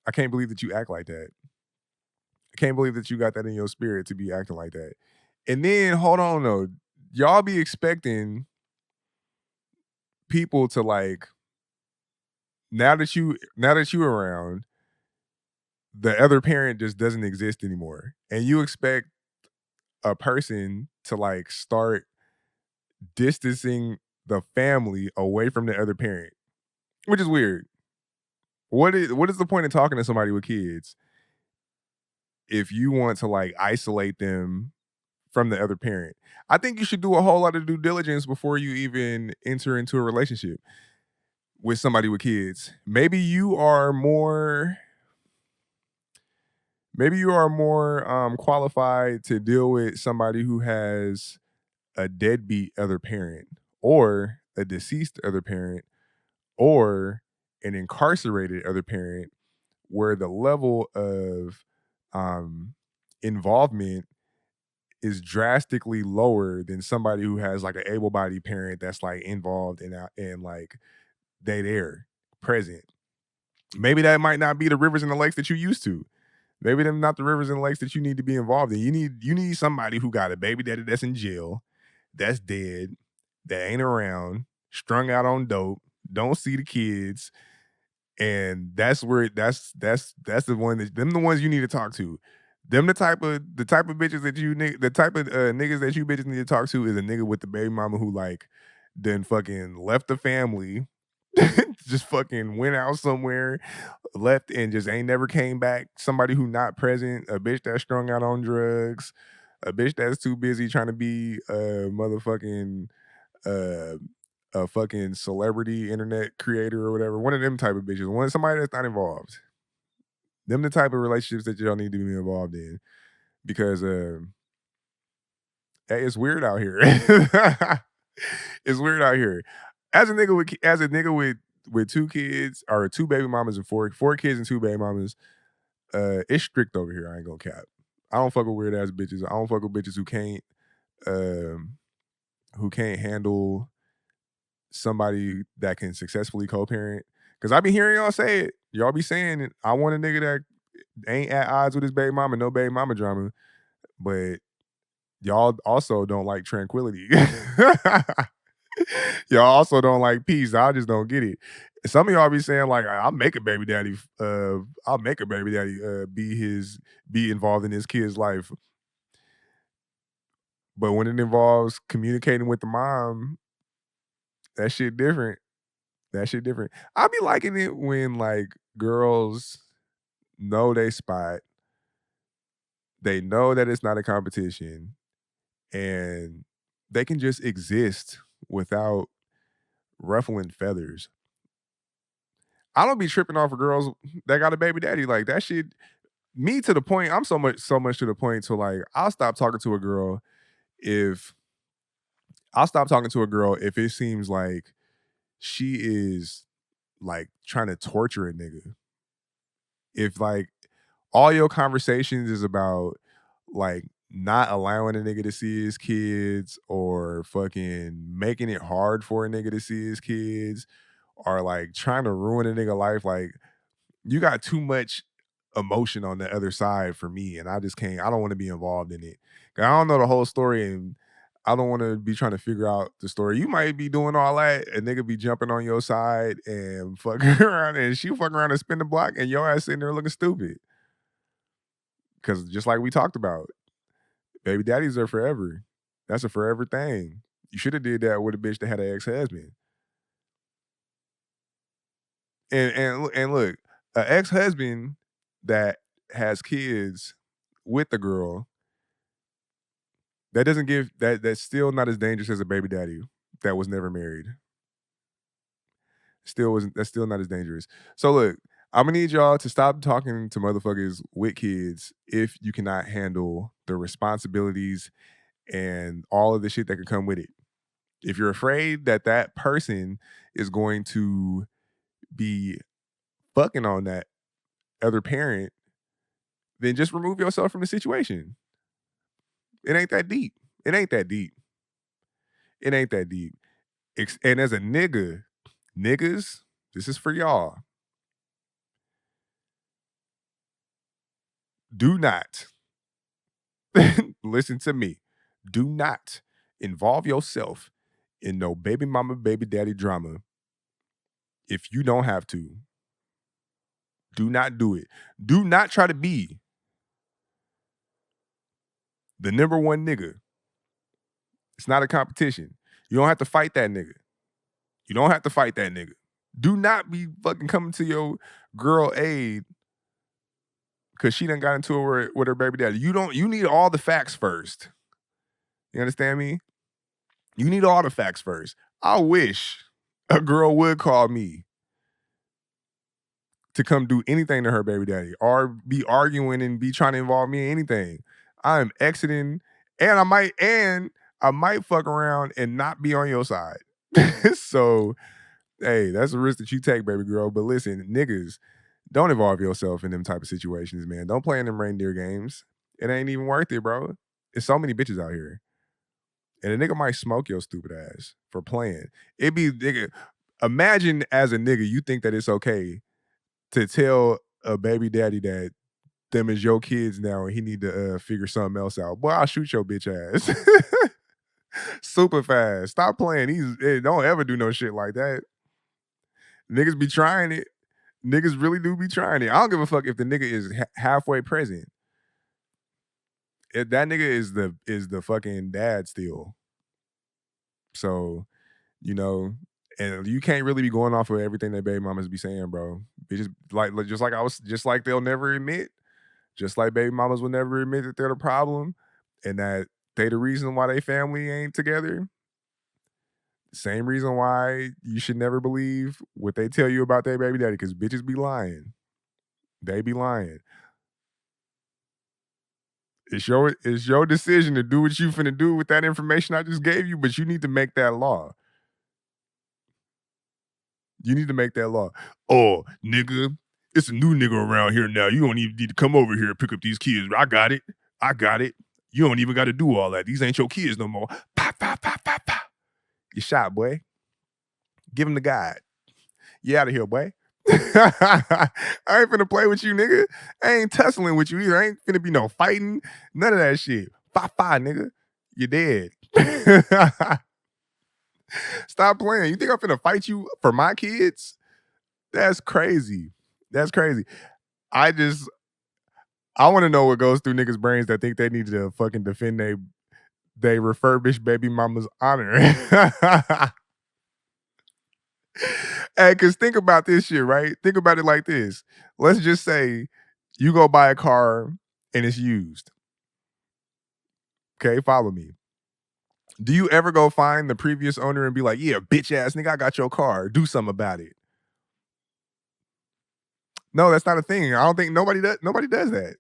I can't believe that you act like that. I can't believe that you got that in your spirit to be acting like that. And then hold on though, y'all be expecting people to like now that you around, the other parent just doesn't exist anymore, and you expect a person to like start distancing the family away from the other parent, which is weird. What is the point of talking to somebody with kids if you want to like isolate them from the other parent? I think you should do a whole lot of due diligence before you even enter into a relationship with somebody with kids. Maybe you are more qualified to deal with somebody who has a deadbeat other parent or a deceased other parent or an incarcerated other parent where the level of um, involvement is drastically lower than somebody who has like an able-bodied parent that's like involved and like they there present. Maybe that might not be the rivers and the lakes that you used to. Maybe them not the rivers and lakes that you need to be involved in. You need somebody who got a baby daddy that's in jail, that's dead, that ain't around, strung out on dope, don't see the kids, and that's where that's the one that them the ones you need to talk to. Them the type of bitches that the type of niggas that you bitches need to talk to is a nigga with the baby mama who like then fucking left the family, just fucking went out somewhere, left and just ain't never came back. Somebody who not present, a bitch that's strung out on drugs, a bitch that's too busy trying to be a motherfucking uh a fucking celebrity internet creator or whatever. One of them type of bitches. Somebody that's not involved. Them the type of relationships that y'all need to be involved in because hey, it's weird out here. It's weird out here. As a nigga with two kids or two baby mamas and four kids and two baby mamas, it's strict over here. I ain't gonna cap. I don't fuck with weird ass bitches. I don't fuck with bitches um who can't handle somebody that can successfully co-parent. Cause I be hearing y'all say it. Y'all be saying it. I want a nigga that ain't at odds with his baby mama, no baby mama drama. But y'all also don't like tranquility. Y'all also don't like peace. I just don't get it. Some of y'all be saying like, I'll make a baby daddy. I'll make a baby daddy be involved in his kid's life. But when it involves communicating with the mom, That shit different. That shit different. I be liking it when like girls know they spot, they know that it's not a competition, and they can just exist without ruffling feathers. I don't be tripping off of girls that got a baby daddy. Like that shit, me to the point, I'm so much to the point to like I'll stop talking to a girl if I'll stop talking to a girl if it seems like she is like trying to torture a nigga. If like all your conversations is about like not allowing a nigga to see his kids or fucking making it hard for a nigga to see his kids or like trying to ruin a nigga life, like you got too much emotion on the other side for me, and I just can't. I don't want to be involved in it. 'Cause I don't know the whole story, and I don't want to be trying to figure out the story. You might be doing all that, a nigga be jumping on your side and fucking around, and she fucking around and spin the block, and your ass sitting there looking stupid. Because just like we talked about, baby daddies are forever. That's a forever thing. You should have did that with a bitch that had an ex husband. And look, an ex husband that has kids with the girl, that doesn't give that's still not as dangerous as a baby daddy that was never married. Still wasn't That's still not as dangerous. So look, I'm gonna need y'all to stop talking to motherfuckers with kids if you cannot handle the responsibilities and all of the shit that can come with it. If you're afraid that that person is going to be fucking on that other parent, then just remove yourself from the situation. It ain't that deep. It ain't that deep. It ain't that deep. And as a nigga, niggas, this is for y'all. Do not listen to me. Do not involve yourself in no baby mama, baby daddy drama if you don't have to. Do not do it. Do not try to be the number one nigga. It's not a competition. You don't have to fight that nigga. You don't have to fight that nigga. Do not be fucking coming to your girl aid because she done got into it with her baby daddy. You need all the facts first. You understand me? You need all the facts first. I wish a girl would call me to come do anything to her baby daddy or be arguing and be trying to involve me in anything. I am exiting and I might fuck around and not be on your side. So hey, that's a risk that you take, baby girl. But listen, niggas, don't involve yourself in them type of situations, man. Don't play in them reindeer games. It ain't even worth it, bro. There's so many bitches out here. And a nigga might smoke your stupid ass for playing. It be nigga. Imagine as a nigga, you think that it's okay to tell a baby daddy that them is your kids now and he need to figure something else out. Boy, I'll shoot your bitch ass. Super fast. Stop playing. Don't ever do no shit like that. Niggas be trying it. Niggas really do be trying it. I don't give a fuck if the nigga is halfway present. If that nigga is the fucking dad still. So, you know, and you can't really be going off of everything that baby mamas be saying, bro. Bitches just like they'll never admit, just like baby mamas will never admit that they're the problem and that they the reason why they family ain't together. Same reason why you should never believe what they tell you about their baby daddy, because bitches be lying. They be lying. It's your decision to do what you finna do with that information I just gave you, but you need to make that law. You need to make that law. Oh, nigga, it's a new nigga around here now. You don't even need to come over here and pick up these kids. I got it. I got it. You don't even got to do all that. These ain't your kids no more. Pop, pop, pop, pop, pop. You shot, boy. Give him the guide. You out of here, boy. I ain't finna play with you, nigga. I ain't tussling with you either. I ain't finna be no fighting. None of that shit. Pop, pop, nigga. You dead. Stop playing. You think I'm finna fight you for my kids? That's crazy. That's crazy. I just I want to know what goes through niggas' brains that think they need to fucking defend they refurbished baby mama's honor. Hey, because think about this shit, right? Think about it like this. Let's just say you go buy a car and it's used. Okay, follow me. Do you ever go find the previous owner and be like, yeah, bitch ass nigga, I got your car. Do something about it. No, that's not a thing. I don't think nobody does that.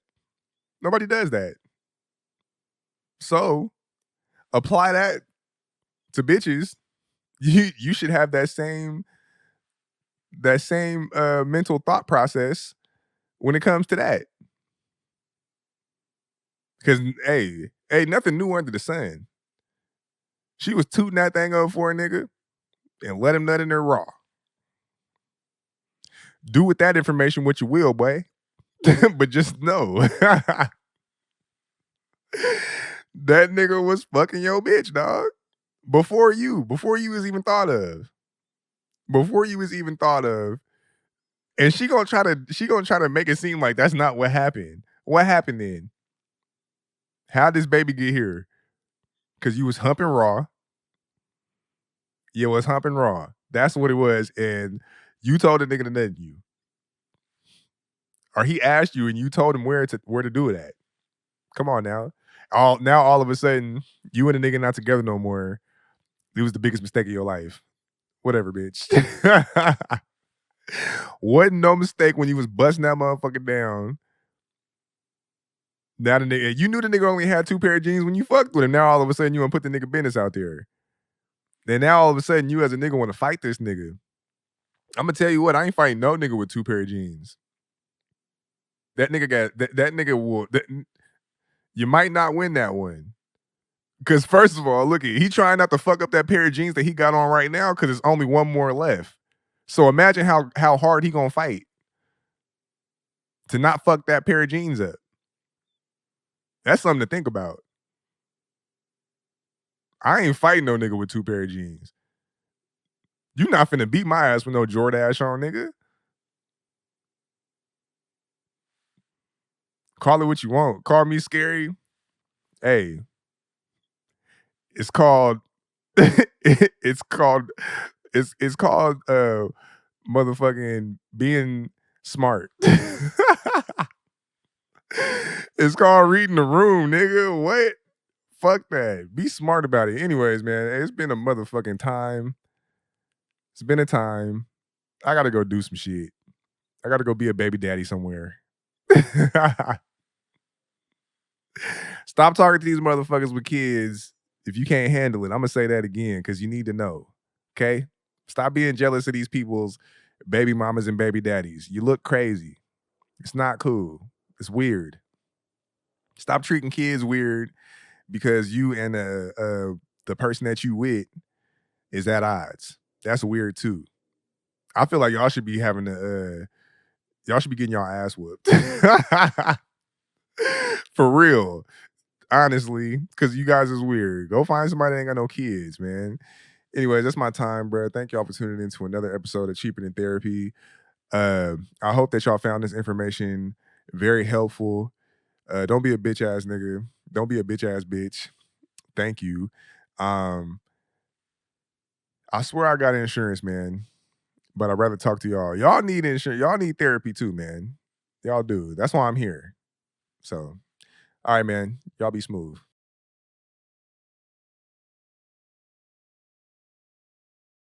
Nobody does that. So apply that to bitches. You should have that same mental thought process when it comes to that. Because hey, nothing new under the sun. She was tooting that thing up for a nigga and let him nut in there raw. Do with that information what you will, boy. But just know that nigga was fucking your bitch, dog. Before you was even thought of. Before you was even thought of. And she gonna try to make it seem like that's not what happened. What happened then? How did this baby get here? Because you was humping raw. You was humping raw. That's what it was. And you told the nigga to nut you. Or he asked you and you told him where to do it at. Come on now. All of a sudden, you and the nigga not together no more. It was the biggest mistake of your life. Whatever, bitch. Wasn't no mistake when you was busting that motherfucker down. Now the nigga, you knew the nigga only had 2 pair of jeans when you fucked with him. Now all of a sudden you want to put the nigga business out there. Then now all of a sudden you as a nigga want to fight this nigga. I'm gonna tell you what, I ain't fighting no nigga with 2 pair of jeans. That nigga got that nigga will. You might not win that one. Because first of all, look, he trying not to fuck up that pair of jeans that he got on right now because there's only one more left. So imagine how hard he gonna fight to not fuck that pair of jeans up. That's something to think about. I ain't fighting no nigga with 2 pair of jeans. You not finna beat my ass with no Jordache on, nigga. Call it what you want. Call me scary. Hey, it's called it's called it's called motherfucking being smart. It's called reading the room, nigga. What? Fuck that. Be smart about it. Anyways, man, it's been a motherfucking time. It's been a time. I gotta go do some shit. I gotta go be a baby daddy somewhere. Stop talking to these motherfuckers with kids if you can't handle it. I'm gonna say that again because you need to know. Okay? Stop being jealous of these people's baby mamas and baby daddies. You look crazy. It's not cool. It's weird. Stop treating kids weird because you and the person that you with is at odds. That's weird too. I feel like y'all should be having y'all should be getting y'all ass whooped. For real. Honestly, because you guys is weird. Go find somebody that ain't got no kids, man. Anyways, that's my time, bro. Thank y'all for tuning in to another episode of Cheaper Than Therapy. I hope that y'all found this information very helpful. Don't be a bitch ass nigga. Don't be a bitch ass bitch. Thank you. Um, I swear I got insurance, man. But I'd rather talk to y'all. Y'all need insurance. Y'all need therapy too, man. Y'all do. That's why I'm here. So, all right, man. Y'all be smooth.